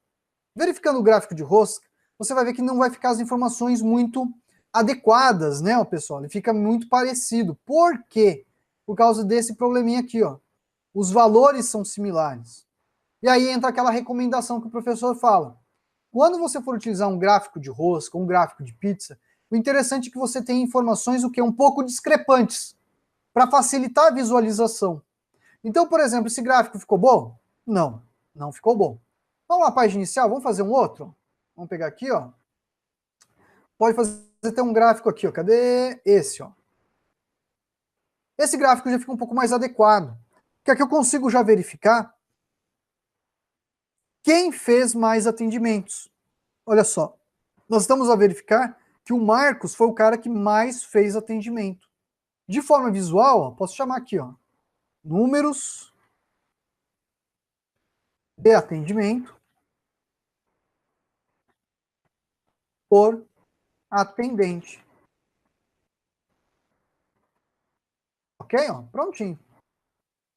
Verificando o gráfico de rosca, você vai ver que não vai ficar as informações muito adequadas, né, pessoal? Ele fica muito parecido. Por quê? Por causa desse probleminha aqui, ó. Os valores são similares. E aí entra aquela recomendação que o professor fala. Quando você for utilizar um gráfico de rosca, um gráfico de pizza, o interessante é que você tenha informações o que um pouco discrepantes, para facilitar a visualização. Então, por exemplo, esse gráfico ficou bom? Não, não ficou bom. Vamos lá, página inicial, vamos fazer um outro? Vamos pegar aqui, ó. Pode fazer até um gráfico aqui, ó. Cadê esse, ó? Esse gráfico já fica um pouco mais adequado. Porque aqui eu consigo já verificar quem fez mais atendimentos. Olha só, nós estamos a verificar que o Marcos foi o cara que mais fez atendimento. De forma visual, ó, posso chamar aqui, ó, números de atendimento por atendente. Ok? Ó, prontinho.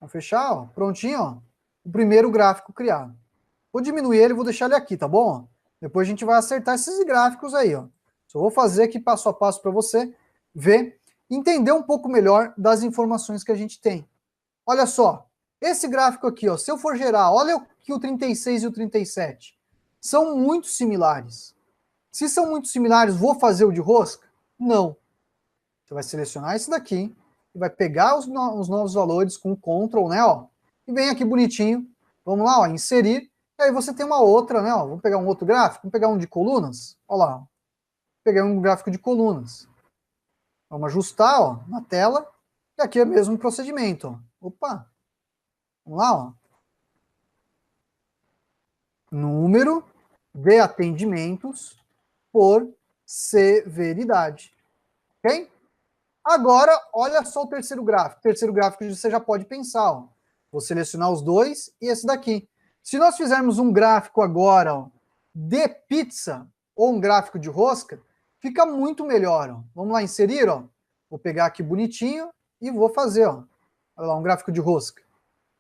Vamos fechar, ó, prontinho, ó, o primeiro gráfico criado. Vou diminuir ele, vou deixar ele aqui, tá bom? Depois a gente vai acertar esses gráficos aí, ó. Só vou fazer aqui passo a passo para você, ver, entender um pouco melhor das informações que a gente tem. Olha só, esse gráfico aqui, ó, se eu for gerar, olha aqui o 36 e o 37, são muito similares. Se são muito similares, vou fazer o de rosca? Não. Você vai selecionar esse daqui, e vai pegar os novos valores com Ctrl, né, ó, e vem aqui bonitinho, vamos lá, ó, inserir, e aí você tem uma outra, né, ó, vamos pegar um outro gráfico, vamos pegar um de colunas, ó lá, peguei um gráfico de colunas. Vamos ajustar, ó, na tela, e aqui é o mesmo procedimento, ó. Opa, vamos lá, ó. Número de atendimentos por severidade, ok? Agora, olha só o terceiro gráfico. O terceiro gráfico você já pode pensar, ó. Vou selecionar os dois e esse daqui. Se nós fizermos um gráfico agora, ó, de pizza, ou um gráfico de rosca, fica muito melhor, ó. Vamos lá, inserir, ó. Vou pegar aqui bonitinho e vou fazer, ó. Olha lá, um gráfico de rosca.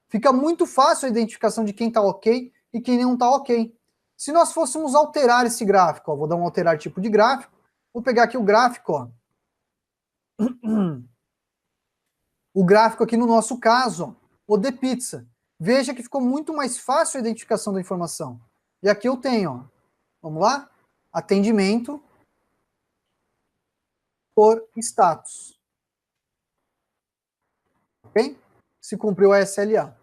Fica muito fácil a identificação de quem está ok e quem não está ok. Se nós fôssemos alterar esse gráfico, ó, vou dar um alterar tipo de gráfico, vou pegar aqui o gráfico, ó. O gráfico aqui no nosso caso, ó, o de pizza. Veja que ficou muito mais fácil a identificação da informação. E aqui eu tenho, ó, vamos lá? Atendimento por status. Ok? Se cumpriu a SLA.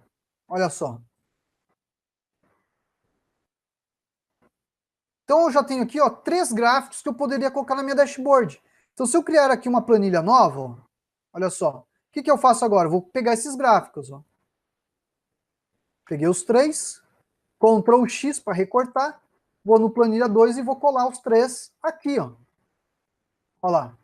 Olha só. Então eu já tenho aqui, ó, 3 gráficos que eu poderia colocar na minha dashboard. Então se eu criar aqui uma planilha nova, ó, olha só, o que eu faço agora? Eu vou pegar esses gráficos, ó. Peguei os 3, Ctrl X para recortar, vou no planilha 2 e vou colar os 3 aqui, ó. Olha lá.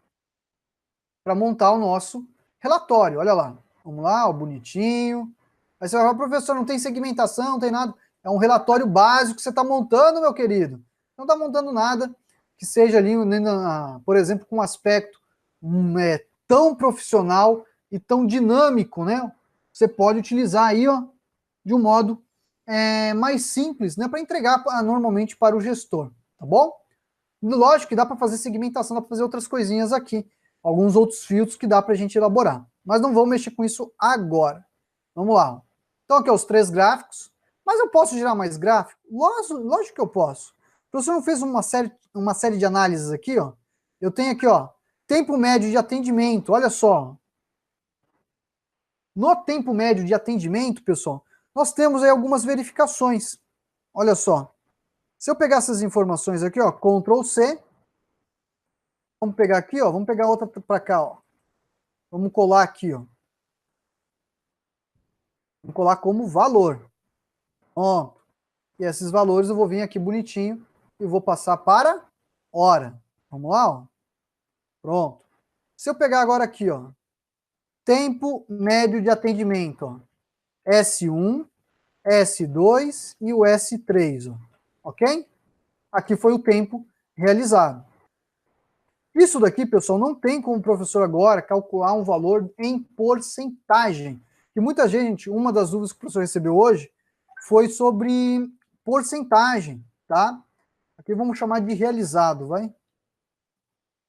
Para montar o nosso relatório, olha lá. Vamos lá, ó, bonitinho. Aí você vai falar, professor, não tem segmentação, não tem nada. É um relatório básico que você está montando, meu querido. Não está montando nada que seja ali, por exemplo, com um aspecto tão profissional e tão dinâmico, né? Você pode utilizar aí, ó, de um modo mais simples, né, para entregar normalmente para o gestor, tá bom? Lógico que dá para fazer segmentação, dá para fazer outras coisinhas aqui, alguns outros filtros que dá para a gente elaborar, mas não vou mexer com isso agora. Vamos lá. Então aqui os 3 gráficos, mas eu posso gerar mais gráfico? Lógico que eu posso. O professor não fez uma série de análises aqui, ó. Eu tenho aqui, ó, tempo médio de atendimento, olha só. No tempo médio de atendimento, pessoal, nós temos aí algumas verificações. Olha só. Se eu pegar essas informações aqui, ó, Ctrl C, vamos pegar aqui, ó, vamos pegar outra para cá, ó. Vamos colar aqui, ó. Vamos colar como valor. Ó. E esses valores eu vou vir aqui bonitinho e vou passar para hora. Vamos lá, ó. Pronto. Se eu pegar agora aqui, ó, tempo médio de atendimento, ó, S1, S2 e o S3, ó. Ok? Aqui foi o tempo realizado. Isso daqui, pessoal, não tem como o professor agora calcular um valor em porcentagem. E muita gente, uma das dúvidas que o professor recebeu hoje foi sobre porcentagem, tá? Aqui vamos chamar de realizado, vai?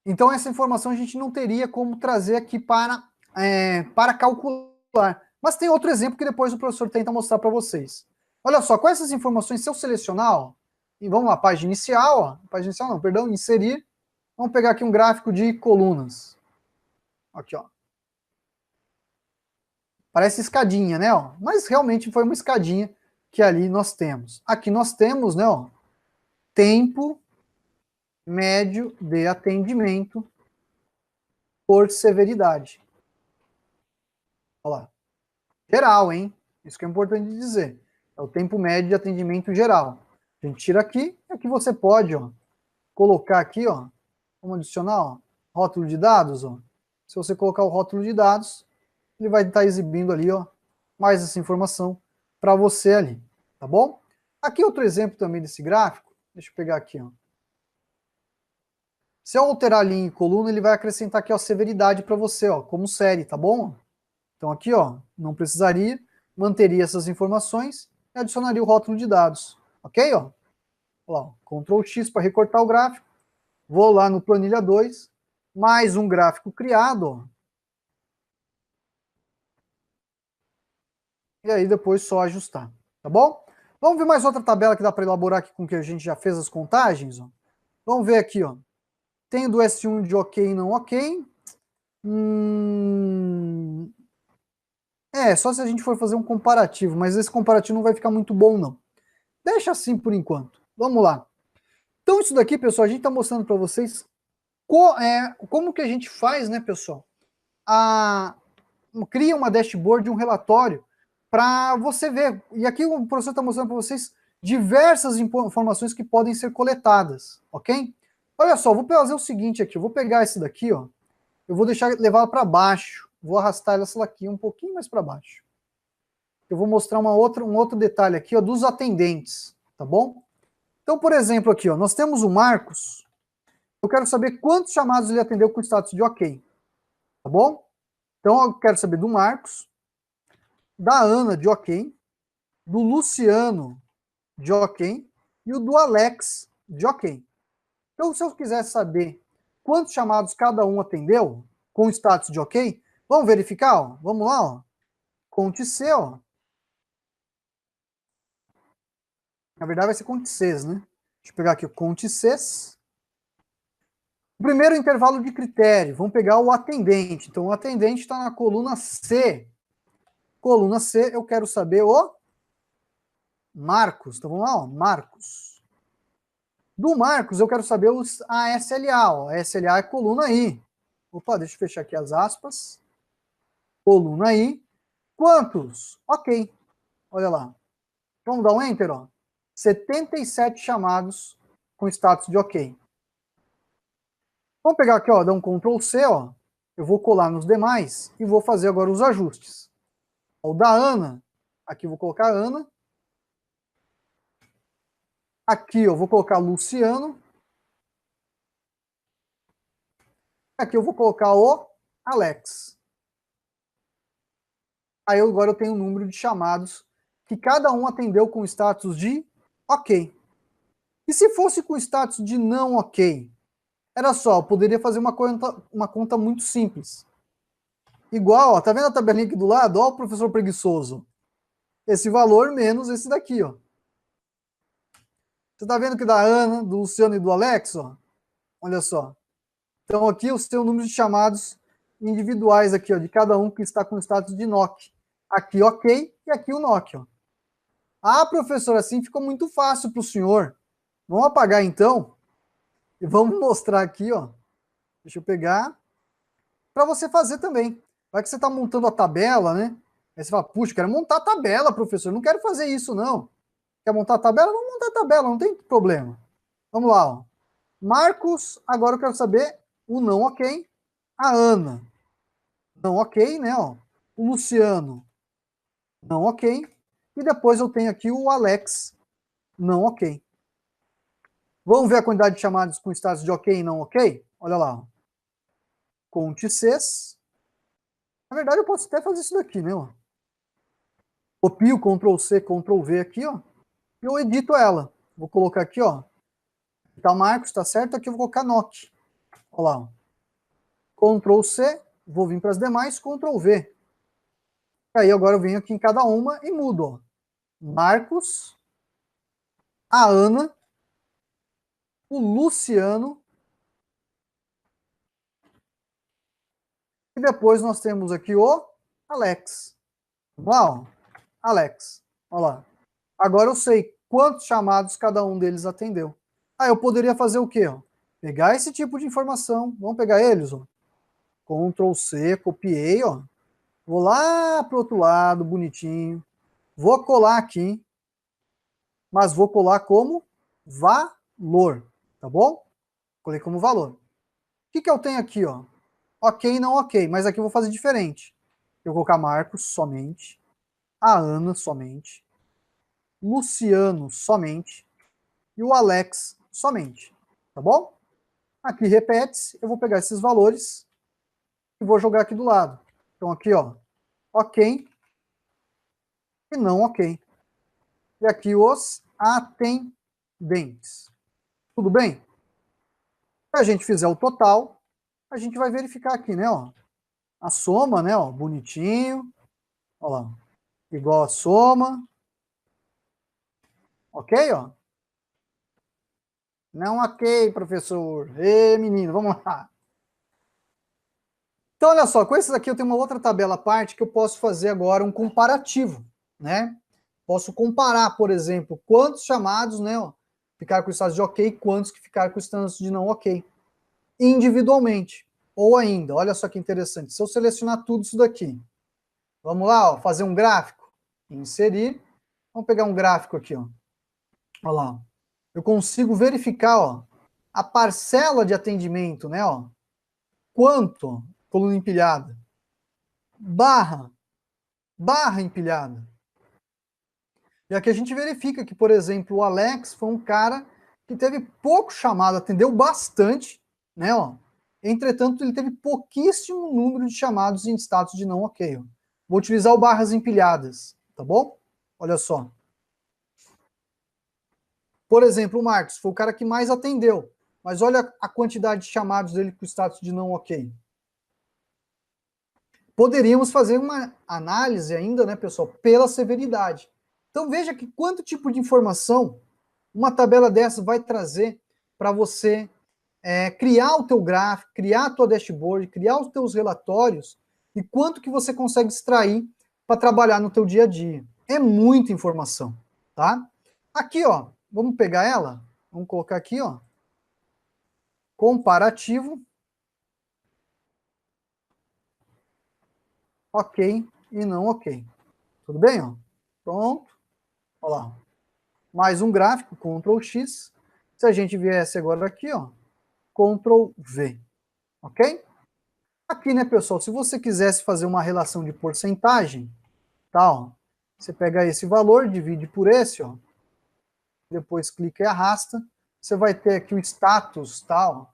Então essa informação a gente não teria como trazer aqui para calcular. Mas tem outro exemplo que depois o professor tenta mostrar para vocês. Olha só, com essas informações, se eu selecionar, ó, e vamos lá, página inicial, ó, página inicial não, perdão, inserir, vamos pegar aqui um gráfico de colunas. Aqui, ó. Parece escadinha, né, ó? Mas realmente foi uma escadinha que ali nós temos. Aqui nós temos, né, ó, tempo médio de atendimento por severidade. Olha lá. Geral, hein? Isso que é importante dizer. É o tempo médio de atendimento geral. A gente tira aqui, e aqui você pode, ó, colocar aqui, ó, vamos adicionar, ó, rótulo de dados, ó. Se você colocar o rótulo de dados, ele vai estar exibindo ali, ó, mais essa informação para você ali, tá bom? Aqui outro exemplo também desse gráfico, deixa eu pegar aqui, ó. Se eu alterar a linha e coluna, ele vai acrescentar aqui, ó, severidade para você, ó, como série, tá bom? Então aqui, ó, não precisaria, manteria essas informações e adicionaria o rótulo de dados, ok? Ó, lá, ó, Ctrl X para recortar o gráfico, vou lá no planilha 2 mais um gráfico criado, ó. E aí depois só ajustar, tá bom? Vamos ver mais outra tabela que dá para elaborar aqui com que a gente já fez as contagens, ó. Vamos ver aqui, ó. Tem do S1 de ok e não ok. Só se a gente for fazer um comparativo, mas esse comparativo não vai ficar muito bom, não. Deixa assim por enquanto. Vamos lá. Então isso daqui, pessoal, a gente está mostrando para vocês como que a gente faz, né, pessoal? Cria uma dashboard, um relatório, para você ver. E aqui o professor está mostrando para vocês diversas informações que podem ser coletadas, ok? Olha só, vou fazer o seguinte aqui, eu vou pegar esse daqui, ó, eu vou deixar levar para baixo, vou arrastar essa daqui um pouquinho mais para baixo. Eu vou mostrar um outro detalhe aqui, ó, dos atendentes, tá bom? Então, por exemplo, aqui, ó, nós temos o Marcos. Eu quero saber quantos chamados ele atendeu com status de ok, tá bom? Então, eu quero saber do Marcos, da Ana de ok, do Luciano de ok e o do Alex de ok. Então, se eu quiser saber quantos chamados cada um atendeu com status de ok, vamos verificar, ó. Vamos lá, ó. Conte C, ó. Na verdade vai ser conte Cs, né? Deixa eu pegar aqui o conte Cs. O primeiro intervalo de critério, vamos pegar o atendente. Então, o atendente está na coluna C. Coluna C, eu quero saber o Marcos. Então, vamos lá, ó, Marcos. Do Marcos, eu quero saber a SLA. Ó. A SLA é coluna I. Opa, deixa eu fechar aqui as aspas. Coluna I. Quantos? Ok. Olha lá. Vamos dar um Enter, ó. 77 chamados com status de ok. Vamos pegar aqui, ó, dar um Ctrl C, ó. Eu vou colar nos demais e vou fazer agora os ajustes. O da Ana, aqui eu vou colocar Ana. Aqui eu vou colocar Luciano. Aqui eu vou colocar o Alex. Aí agora eu tenho o número de chamados que cada um atendeu com status de ok. E se fosse com status de não ok? Era só, eu poderia fazer uma conta muito simples. Igual, ó, tá vendo a tabelinha aqui do lado? Ó o professor preguiçoso. Esse valor menos esse daqui, ó. Você tá vendo que da Ana, do Luciano e do Alex, ó? Olha só. Então aqui eu tenho o número de chamados individuais aqui, ó, de cada um que está com status de NOC. Aqui ok e aqui o NOC, ó. Ah, professor, assim ficou muito fácil para o senhor. Vamos apagar então e vamos mostrar aqui, ó. Deixa eu pegar para você fazer também. Vai que você está montando a tabela, né? Aí você fala, puxa, quero montar a tabela, professor. Não quero fazer isso, não. Quer montar a tabela? Vamos montar a tabela, não tem problema. Vamos lá, ó. Marcos, agora eu quero saber o não ok. A Ana, não ok, né? Ó. O Luciano, não ok. E depois eu tenho aqui o Alex, não ok. Vamos ver a quantidade de chamadas com status de ok e não ok? Olha lá. Ó. Conte Cs. Na verdade, eu posso até fazer isso daqui, né? Ó. Copio Ctrl C, Ctrl V aqui, ó. E eu edito ela. Vou colocar aqui, ó. Tá Marcos, tá certo? Aqui eu vou colocar NOC. Olha lá. Ó. Ctrl C, vou vir para as demais, Ctrl V. Aí agora eu venho aqui em cada uma e mudo, ó. Marcos, a Ana, o Luciano, e depois nós temos aqui o Alex. Vamos lá, ó. Alex. Olha lá. Agora eu sei quantos chamados cada um deles atendeu. Aí eu poderia fazer o quê? Ó? Pegar esse tipo de informação. Vamos pegar eles, ó. Ctrl C, copiei, ó. Vou lá para o outro lado, bonitinho. Vou colar aqui, mas vou colar como valor, tá bom? Colei como valor. O que eu tenho aqui, ó? Ok, não ok, mas aqui eu vou fazer diferente. Eu vou colocar Marcos somente, a Ana somente, Luciano somente e o Alex somente, tá bom? Aqui repete, eu vou pegar esses valores e vou jogar aqui do lado. Então aqui, ó, ok e não ok. E aqui os atendentes. Tudo bem? Se a gente fizer o total, a gente vai verificar aqui, né, ó, a soma, né, ó, bonitinho, ó lá, igual a soma, ok, ó? Não ok, professor. Ê, menino, vamos lá. Então, olha só, com esses aqui eu tenho uma outra tabela à parte que eu posso fazer agora um comparativo, né? Posso comparar, por exemplo, quantos chamados, né, ó, ficaram com o status de ok e quantos que ficaram com o status de não ok, individualmente. Ou ainda, olha só que interessante, se eu selecionar tudo isso daqui, vamos lá, ó, fazer um gráfico, inserir, vamos pegar um gráfico aqui, ó. Olha lá, eu consigo verificar, ó, a parcela de atendimento, né, ó, quanto, coluna empilhada, barra empilhada. E aqui a gente verifica que, por exemplo, o Alex foi um cara que teve pouco chamado, atendeu bastante, né, ó. Entretanto, ele teve pouquíssimo número de chamados em status de não ok. Ó. Vou utilizar o barras empilhadas, tá bom? Olha só. Por exemplo, o Marcos foi o cara que mais atendeu, mas olha a quantidade de chamados dele com status de não ok. Poderíamos fazer uma análise ainda, né, pessoal, pela severidade. Então veja que quanto tipo de informação uma tabela dessa vai trazer para você criar o teu gráfico, criar a tua dashboard, criar os teus relatórios e quanto que você consegue extrair para trabalhar no teu dia a dia. É muita informação, tá? Aqui, ó, vamos pegar ela, vamos colocar aqui, ó, comparativo, ok e não ok. Tudo bem, ó? Pronto. Olha lá. Mais um gráfico, Ctrl X. Se a gente viesse agora aqui, ó, Ctrl V. Ok? Aqui, né, pessoal, se você quisesse fazer uma relação de porcentagem, tá, ó, você pega esse valor, divide por esse, ó, depois clica e arrasta, você vai ter aqui o status, tá, ó,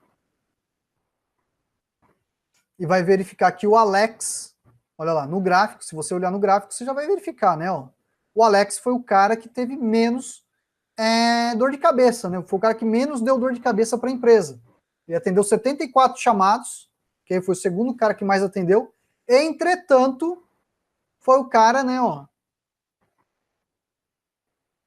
e vai verificar que o Alex, olha lá, no gráfico, se você olhar no gráfico, você já vai verificar, né, ó, o Alex foi o cara que teve menos dor de cabeça, né? Foi o cara que menos deu dor de cabeça para a empresa. Ele atendeu 74 chamados, que foi o segundo cara que mais atendeu. Entretanto, foi o cara, né, ó,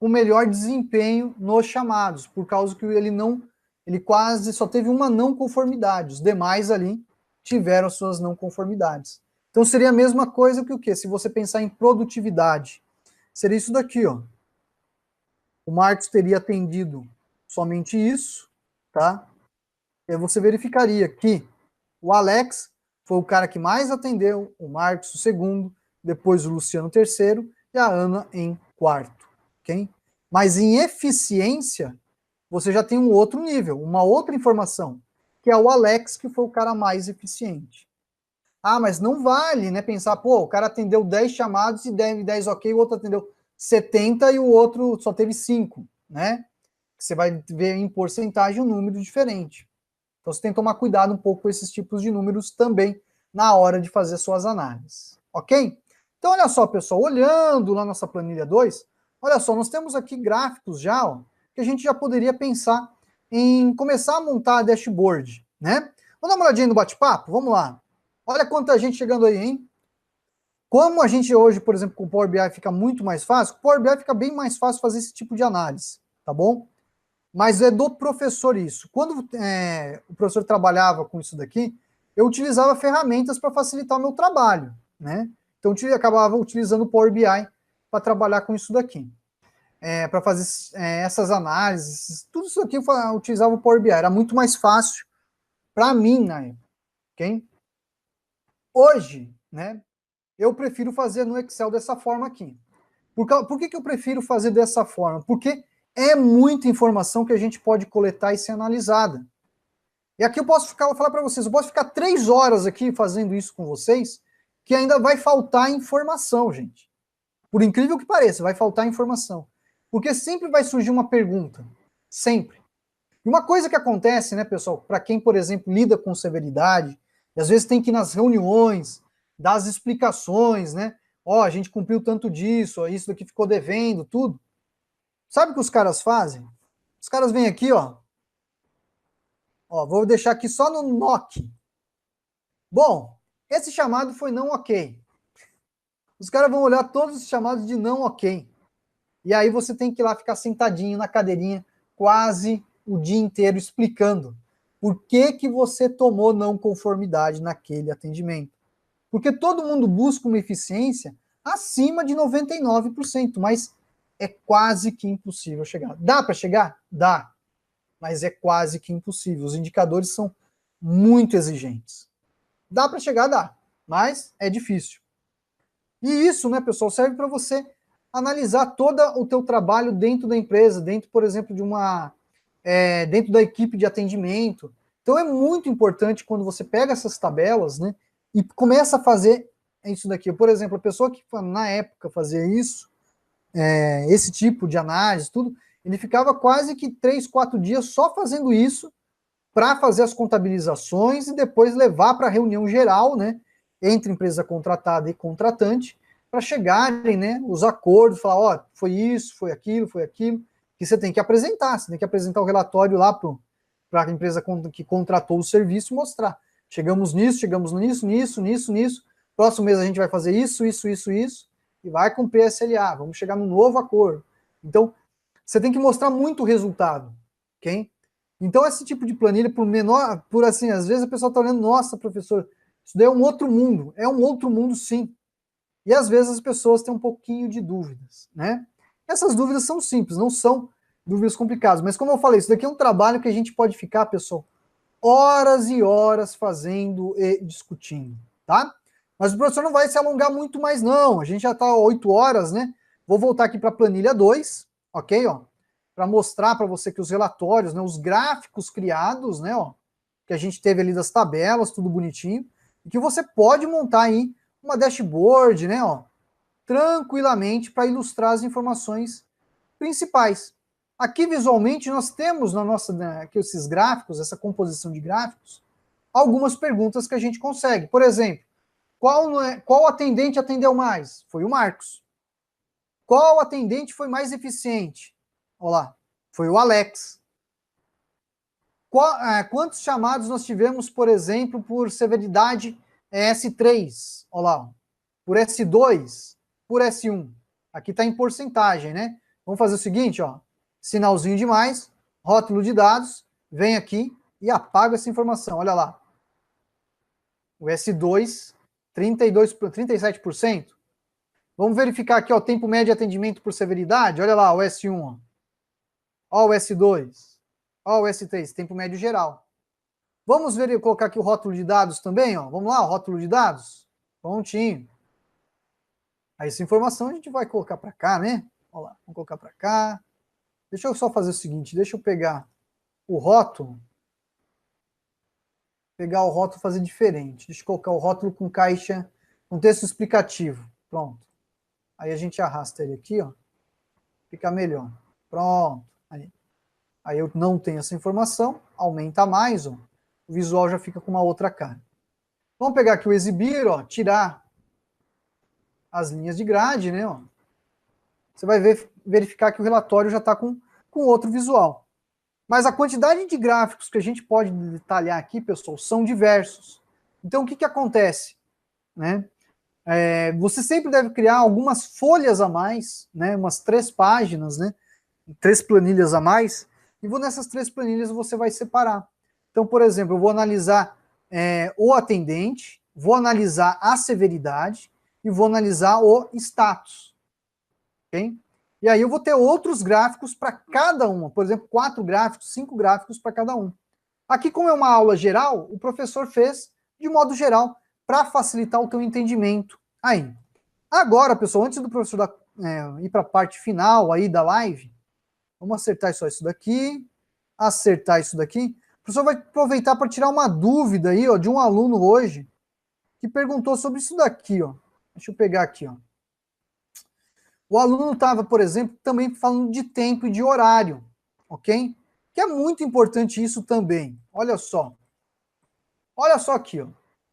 o melhor desempenho nos chamados, por causa que ele quase só teve uma não conformidade. Os demais ali tiveram suas não conformidades. Então seria a mesma coisa que o quê? Se você pensar em produtividade, seria isso daqui, ó. O Marcos teria atendido somente isso, tá? E aí você verificaria que o Alex foi o cara que mais atendeu, o Marcos o segundo, depois o Luciano o terceiro e a Ana em quarto, ok? Mas em eficiência, você já tem um outro nível, uma outra informação, que é o Alex, que foi o cara mais eficiente. Ah, mas não vale, né, pensar, pô, o cara atendeu 10 chamados e 10 ok, o outro atendeu 70 e o outro só teve 5, né? Você vai ver em porcentagem um número diferente. Então você tem que tomar cuidado um pouco com esses tipos de números também na hora de fazer suas análises, ok? Então olha só, pessoal, olhando lá na nossa planilha 2, olha só, nós temos aqui gráficos já, ó, que a gente já poderia pensar em começar a montar a dashboard, né? Vamos dar uma olhadinha no bate-papo? Vamos lá. Olha quanta gente chegando aí, hein? Como a gente hoje, por exemplo, com o Power BI fica muito mais fácil, com o Power BI fica bem mais fácil fazer esse tipo de análise, tá bom? Mas é do professor isso. Quando o professor trabalhava com isso daqui, eu utilizava ferramentas para facilitar o meu trabalho, né? Então eu acabava utilizando o Power BI para trabalhar com isso daqui. Para fazer essas análises, tudo isso aqui eu utilizava o Power BI, era muito mais fácil para mim na época, ok? Hoje, né, eu prefiro fazer no Excel dessa forma aqui. Por que eu prefiro fazer dessa forma? Porque é muita informação que a gente pode coletar e ser analisada. E aqui eu posso falar para vocês, eu posso ficar 3 horas aqui fazendo isso com vocês, que ainda vai faltar informação, gente. Por incrível que pareça, vai faltar informação. Porque sempre vai surgir uma pergunta. Sempre. E uma coisa que acontece, né, pessoal, para quem, por exemplo, lida com severidade, e às vezes tem que ir nas reuniões, dar as explicações, né? Ó, a gente cumpriu tanto disso, ó, isso daqui ficou devendo, tudo. Sabe o que os caras fazem? Os caras vêm aqui, ó. Ó, vou deixar aqui só no NOC. Bom, esse chamado foi não ok. Os caras vão olhar todos os chamados de não ok. E aí você tem que ir lá ficar sentadinho na cadeirinha quase o dia inteiro explicando por que você tomou não conformidade naquele atendimento. Porque todo mundo busca uma eficiência acima de 99%, mas é quase que impossível chegar. Dá para chegar? Dá, mas é quase que impossível. Os indicadores são muito exigentes. Dá para chegar? Dá, mas é difícil. E isso, né, pessoal, serve para você analisar todo o teu trabalho dentro da empresa, dentro, por exemplo, de dentro da equipe de atendimento. Então é muito importante quando você pega essas tabelas, né, e começa a fazer isso daqui. Por exemplo, a pessoa que na época fazia isso, esse tipo de análise, tudo, ele ficava quase que 3, 4 dias só fazendo isso para fazer as contabilizações e depois levar para a reunião geral, né, entre empresa contratada e contratante, para chegarem, né, os acordos, falar, ó, foi isso, foi aquilo, que você tem que apresentar, você tem que apresentar o relatório lá para a empresa que contratou o serviço e mostrar. Chegamos nisso, nisso, próximo mês a gente vai fazer isso, e vai cumprir a SLA, vamos chegar num novo acordo. Então, você tem que mostrar muito resultado, ok? Então, esse tipo de planilha, por assim, às vezes a pessoa está olhando, nossa, professor, isso daí é um outro mundo. É um outro mundo, sim. E às vezes as pessoas têm um pouquinho de dúvidas, né? Essas dúvidas são simples, não são dúvidas complicadas. Mas como eu falei, isso daqui é um trabalho que a gente pode ficar, pessoal, horas e horas fazendo e discutindo, tá? Mas o professor não vai se alongar muito mais, não. A gente já está 8 horas, né? Vou voltar aqui para a planilha 2, ok? Ó, para mostrar para você que os relatórios, né, os gráficos criados, né, ó, que a gente teve ali das tabelas, tudo bonitinho, e que você pode montar aí uma dashboard, né, ó, tranquilamente para ilustrar as informações principais. Aqui visualmente nós temos na nossa, né, aqui esses gráficos, essa composição de gráficos, algumas perguntas que a gente consegue. Por exemplo, qual atendente atendeu mais? Foi o Marcos. Qual atendente foi mais eficiente? Olha lá, foi o Alex. Quantos chamados nós tivemos, por exemplo, por severidade S3? Olha lá, por S2, por S1. Aqui está em porcentagem, né? Vamos fazer o seguinte, ó, sinalzinho de mais, rótulo de dados, vem aqui e apaga essa informação. Olha lá. O S2, 37%. Vamos verificar aqui, ó, o tempo médio de atendimento por severidade. Olha lá, o S1, ó. Ó o S2. Ó o S3, tempo médio geral. Vamos ver, colocar aqui o rótulo de dados também, ó. Vamos lá, o rótulo de dados. Prontinho. Aí essa informação a gente vai colocar para cá, né? Olha lá, vamos colocar para cá. Deixa eu só fazer o seguinte, deixa eu pegar o rótulo. Pegar o rótulo e fazer diferente. Deixa eu colocar o rótulo com caixa, com texto explicativo. Pronto. Aí a gente arrasta ele aqui, ó. Fica melhor. Pronto. Aí eu não tenho essa informação, aumenta mais, ó. O visual já fica com uma outra cara. Vamos pegar aqui o exibir, ó, tirar as linhas de grade, né, ó. Você vai verificar que o relatório já está com outro visual. Mas a quantidade de gráficos que a gente pode detalhar aqui, pessoal, são diversos. Então, o que, que acontece? Né? Você sempre deve criar algumas folhas a mais, né? Umas 3 páginas, né? 3 planilhas a mais, e nessas 3 planilhas você vai separar. Então, por exemplo, eu vou analisar o atendente, vou analisar a severidade e vou analisar o status. Okay? E aí eu vou ter outros gráficos para cada uma, por exemplo, 4 gráficos, 5 gráficos para cada um. Aqui, como é uma aula geral, o professor fez de modo geral para facilitar o teu entendimento aí. Agora, pessoal, antes do professor ir para a parte final aí da live, vamos acertar só isso daqui, acertar isso daqui. O professor vai aproveitar para tirar uma dúvida aí, ó, de um aluno hoje que perguntou sobre isso daqui, ó. Deixa eu pegar aqui, ó. O aluno estava, por exemplo, também falando de tempo e de horário, ok? Que é muito importante isso também. Olha só. Olha só aqui, ó.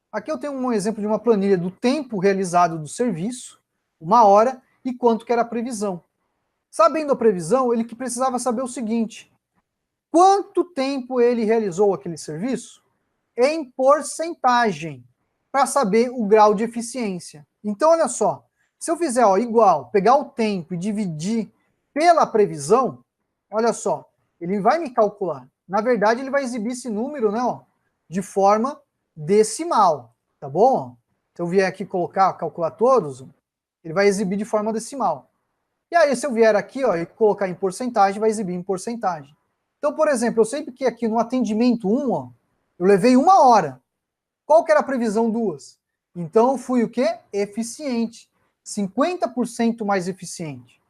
Aqui eu tenho um exemplo de uma planilha do tempo realizado do serviço, 1 hora, e quanto que era a previsão. Sabendo a previsão, ele que precisava saber o seguinte: quanto tempo ele realizou aquele serviço em porcentagem. para saber o grau de eficiência. Então, olha só, se eu fizer igual, pegar o tempo e dividir pela previsão, olha só, ele vai me calcular. Na verdade, ele vai exibir esse número, né, de forma decimal, tá bom? Se eu vier aqui calcular todos, ele vai exibir de forma decimal. E aí, se eu vier aqui e colocar em porcentagem, vai exibir em porcentagem. Então, por exemplo, eu sei que aqui no atendimento 1, eu levei 1 hora. Qual que era a previsão 2? Então, eu fui o quê? Eficiente. 50% mais eficiente.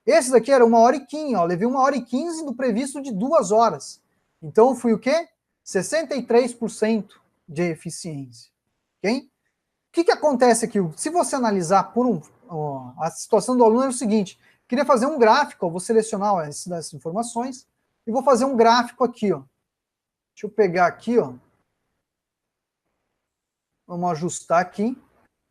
Esse daqui era 1h15, levei 1h15 do previsto de 2 horas. Então, eu fui o quê? 63% de eficiência. Ok? O que acontece aqui? Se você analisar a situação do aluno é o seguinte, queria fazer um gráfico, vou selecionar essas informações e vou fazer um gráfico aqui. Deixa eu pegar aqui. Vamos ajustar aqui.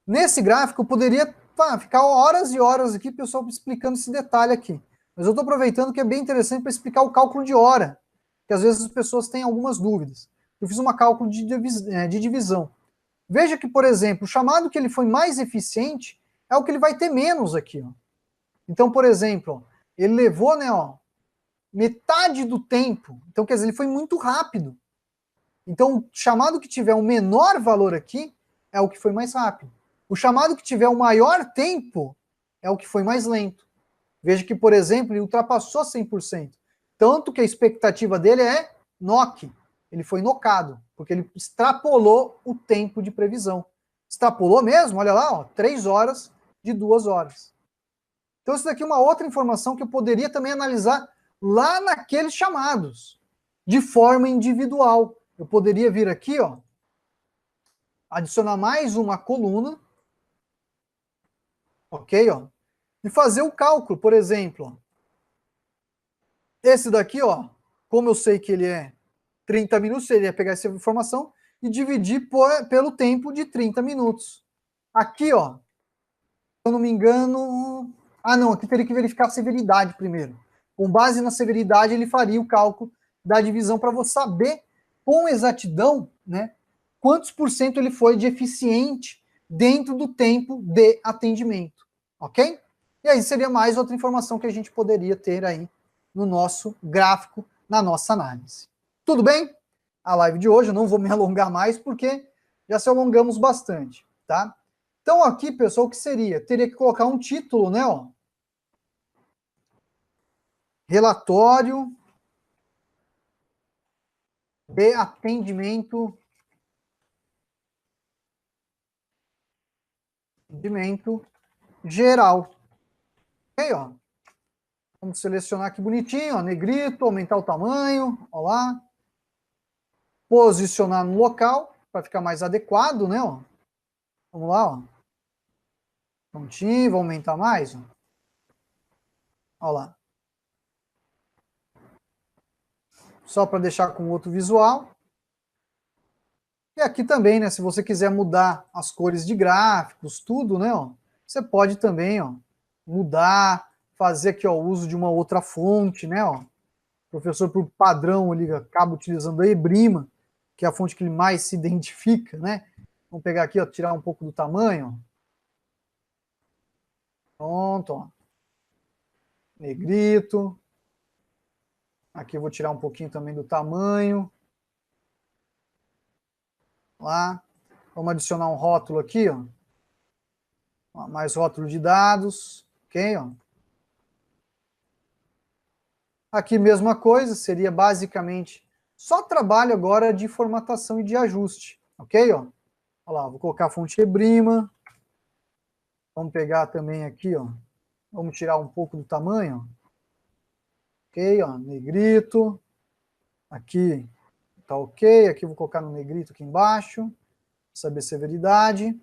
Nesse gráfico, eu poderia ficar horas e horas aqui, pessoal, explicando esse detalhe aqui. Mas eu estou aproveitando que é bem interessante para explicar o cálculo de hora, que às vezes as pessoas têm algumas dúvidas. Eu fiz uma cálculo de divisão. Veja que, por exemplo, o chamado que ele foi mais eficiente é o que ele vai ter menos aqui. Então, por exemplo, ele levou metade do tempo. Então, quer dizer, ele foi muito rápido. Então, o chamado que tiver um menor valor aqui é o que foi mais rápido. O chamado que tiver o maior tempo é o que foi mais lento. Veja que, por exemplo, ele ultrapassou 100%. Tanto que a expectativa dele é knock. Ele foi nocado, porque ele extrapolou o tempo de previsão. Extrapolou mesmo, olha lá, 3 horas de 2 horas. Então, isso daqui é uma outra informação que eu poderia também analisar lá naqueles chamados, de forma individual. Eu poderia vir aqui, adicionar mais uma coluna, ok, e fazer o cálculo, por exemplo. Esse daqui, como eu sei que ele é 30 minutos, seria pegar essa informação e dividir pelo tempo de 30 minutos. Aqui, se eu não me engano... não, aqui teria que verificar a severidade primeiro. Com base na severidade, ele faria o cálculo da divisão para você saber com exatidão, né, quantos por cento ele foi de eficiente dentro do tempo de atendimento, ok? E aí seria mais outra informação que a gente poderia ter aí no nosso gráfico, na nossa análise. Tudo bem? A live de hoje eu não vou me alongar mais, porque já se alongamos bastante, tá? Então aqui, pessoal, o que seria? Teria que colocar um título, né, relatório de atendimento geral. Ok, Vamos selecionar aqui bonitinho, negrito, aumentar o tamanho, lá. Posicionar no local, para ficar mais adequado, né, Vamos lá, Prontinho, vou aumentar mais, Olha lá. Só para deixar com outro visual. E aqui também, né, se você quiser mudar as cores de gráficos, tudo, né, você pode também, mudar, fazer aqui, o uso de uma outra fonte, né, O professor, por padrão, ele acaba utilizando a Ebrima, que é a fonte que ele mais se identifica, né? Vamos pegar aqui, tirar um pouco do tamanho, Pronto, Negrito. Aqui eu vou tirar um pouquinho também do tamanho. Lá. Vamos adicionar um rótulo aqui, Mais rótulo de dados, ok, Aqui mesma coisa, seria basicamente só trabalho agora de formatação e de ajuste, ok, Olha lá, vou colocar a fonte Ebrima. Vamos pegar também aqui, Vamos tirar um pouco do tamanho, ok, negrito. Aqui tá ok, aqui eu vou colocar no negrito aqui embaixo, saber severidade.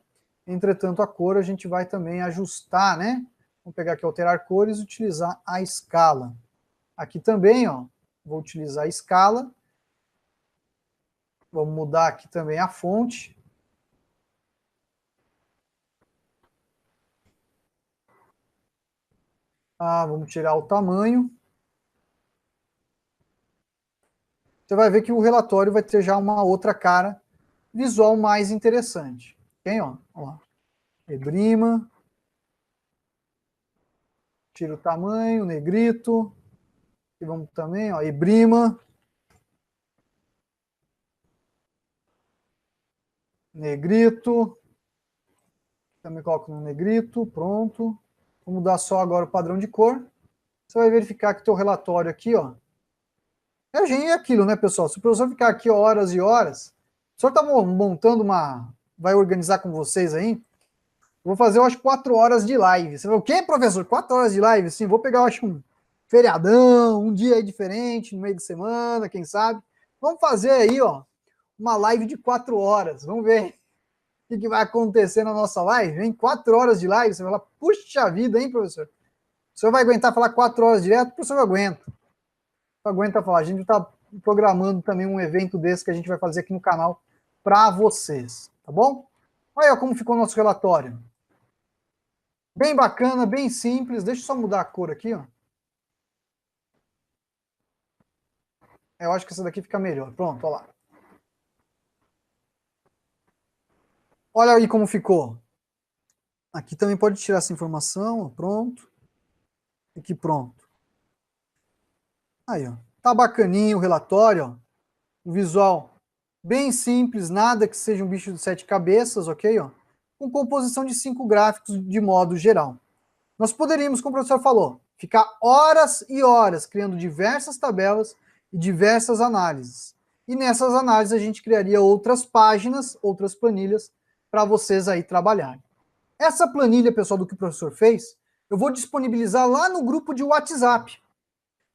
Entretanto, a cor a gente vai também ajustar, né? Vamos pegar aqui, alterar cores e utilizar a escala. Aqui também, vou utilizar a escala. Vamos mudar aqui também a fonte. Vamos tirar o tamanho. Você vai ver que o relatório vai ter já uma outra cara visual mais interessante. Ok, ó lá. Ebrima. Tira o tamanho, negrito. E vamos também, ó, Ebrima. Negrito. Também coloco no negrito, pronto. Vou mudar só agora o padrão de cor. Você vai verificar que o teu relatório aqui, ó. É aquilo, né, pessoal? Se o professor ficar aqui horas e horas, o senhor está montando vai organizar com vocês aí. Eu vou fazer, eu acho, 4 horas de live. Você vai, o quê, professor? 4 horas de live? Sim, vou pegar, eu acho, um feriadão, um dia aí diferente, no meio de semana, quem sabe. Vamos fazer aí, ó, uma live de 4 horas. Vamos ver o que vai acontecer na nossa live, hein? 4 horas de live, você vai falar, puxa vida, hein, professor? O senhor vai aguentar falar 4 horas direto? O professor aguenta. Aguenta falar. A gente está programando também um evento desse que a gente vai fazer aqui no canal para vocês, tá bom? Olha como ficou o nosso relatório. Bem bacana, bem simples. Deixa eu só mudar a cor aqui, ó. Eu acho que essa daqui fica melhor. Pronto, olha lá. Olha aí como ficou. Aqui também pode tirar essa informação, ó, pronto. Aqui pronto. Aí, ó. Tá bacaninho o relatório, ó. O visual bem simples, nada que seja um bicho de 7 cabeças, ok? Ó? Com composição de 5 gráficos de modo geral. Nós poderíamos, como o professor falou, ficar horas e horas criando diversas tabelas e diversas análises. E nessas análises a gente criaria outras páginas, outras planilhas para vocês aí trabalharem. Essa planilha, pessoal, do que o professor fez, eu vou disponibilizar lá no grupo de WhatsApp.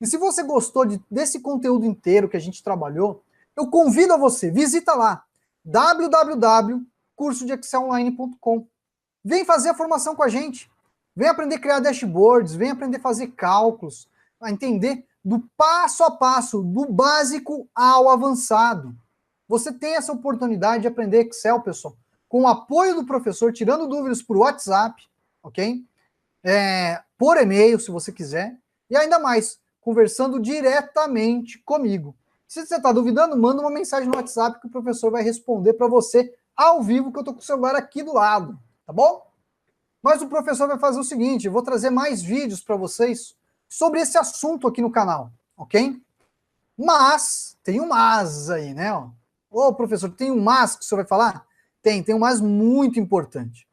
E se você gostou desse conteúdo inteiro que a gente trabalhou, eu convido a você, visita lá, www.cursodeexcelonline.com. Vem fazer a formação com a gente. Vem aprender a criar dashboards, vem aprender a fazer cálculos, a entender do passo a passo, do básico ao avançado. Você tem essa oportunidade de aprender Excel, pessoal, com o apoio do professor, tirando dúvidas por WhatsApp, ok? Por e-mail, se você quiser, e ainda mais, conversando diretamente comigo. Se você está duvidando, manda uma mensagem no WhatsApp que o professor vai responder para você ao vivo, que eu estou com o celular aqui do lado, tá bom? Mas o professor vai fazer o seguinte, eu vou trazer mais vídeos para vocês sobre esse assunto aqui no canal, ok? Mas, tem um mas aí, né? Ô, professor, tem um mas que o senhor vai falar? Tem um mas muito importante.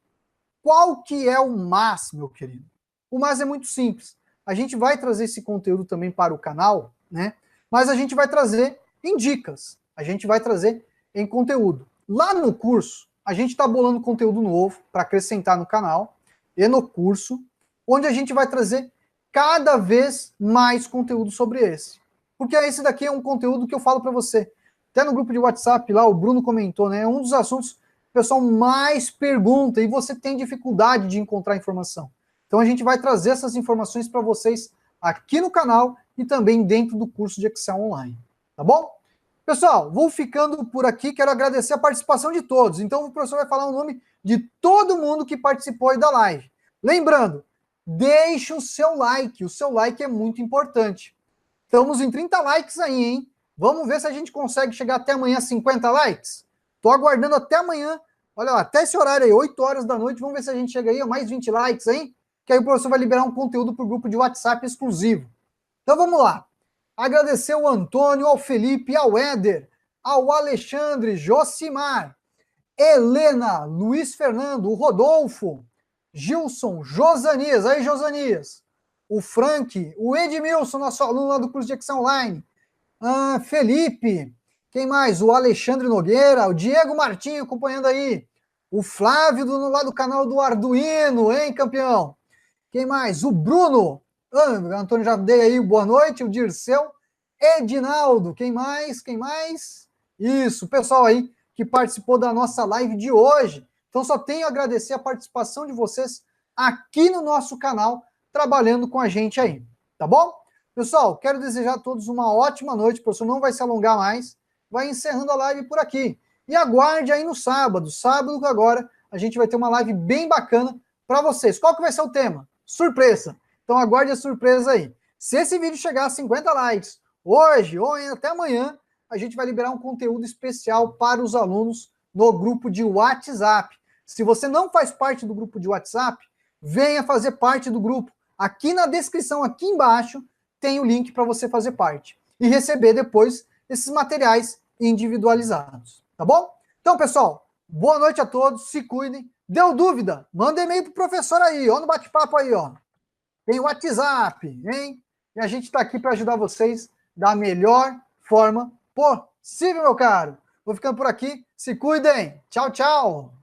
Qual que é o mas, meu querido? O mas é muito simples. A gente vai trazer esse conteúdo também para o canal, né? Mas a gente vai trazer em dicas, a gente vai trazer em conteúdo. Lá no curso, a gente está bolando conteúdo novo para acrescentar no canal e no curso, onde a gente vai trazer cada vez mais conteúdo sobre esse. Porque esse daqui é um conteúdo que eu falo para você. Até no grupo de WhatsApp lá, o Bruno comentou, né? É um dos assuntos que o pessoal mais pergunta e você tem dificuldade de encontrar informação. Então a gente vai trazer essas informações para vocês aqui no canal e também dentro do curso de Excel Online. Tá bom? Pessoal, vou ficando por aqui, quero agradecer a participação de todos. Então o professor vai falar o nome de todo mundo que participou aí da live. Lembrando, deixe o seu like é muito importante. Estamos em 30 likes aí, hein? Vamos ver se a gente consegue chegar até amanhã a 50 likes? Tô aguardando até amanhã, olha lá, até esse horário aí, 8 horas da noite, vamos ver se a gente chega aí a mais 20 likes, hein? Que aí o professor vai liberar um conteúdo para o grupo de WhatsApp exclusivo. Então vamos lá. Agradecer ao Antônio, ao Felipe, ao Éder, ao Alexandre, Josimar, Helena, Luiz Fernando, o Rodolfo, Gilson, Josanias, aí Josanias, o Frank, o Edmilson, nosso aluno lá do curso de Excel Online, Felipe, quem mais? O Alexandre Nogueira, o Diego Martinho acompanhando aí, o Flávio lá do canal do Arduino, hein, campeão? Quem mais? O Bruno, Antônio já dei aí boa noite, o Dirceu, Edinaldo, quem mais? Quem mais? Isso, o pessoal aí que participou da nossa live de hoje. Então só tenho a agradecer a participação de vocês aqui no nosso canal, trabalhando com a gente aí, tá bom? Pessoal, quero desejar a todos uma ótima noite, o professor não vai se alongar mais, vai encerrando a live por aqui. E aguarde aí no sábado, agora a gente vai ter uma live bem bacana para vocês. Qual que vai ser o tema? Surpresa! Então aguarde a surpresa aí. Se esse vídeo chegar a 50 likes hoje ou até amanhã, a gente vai liberar um conteúdo especial para os alunos no grupo de WhatsApp. Se você não faz parte do grupo de WhatsApp, venha fazer parte do grupo. Aqui na descrição, aqui embaixo, tem o link para você fazer parte e receber depois esses materiais individualizados, tá bom? Então, pessoal, boa noite a todos, se cuidem. Deu dúvida? Manda e-mail pro professor aí, ó, no bate-papo aí, ó. Tem o WhatsApp, hein? E a gente está aqui para ajudar vocês da melhor forma possível, meu caro. Vou ficando por aqui, se cuidem. Tchau, tchau.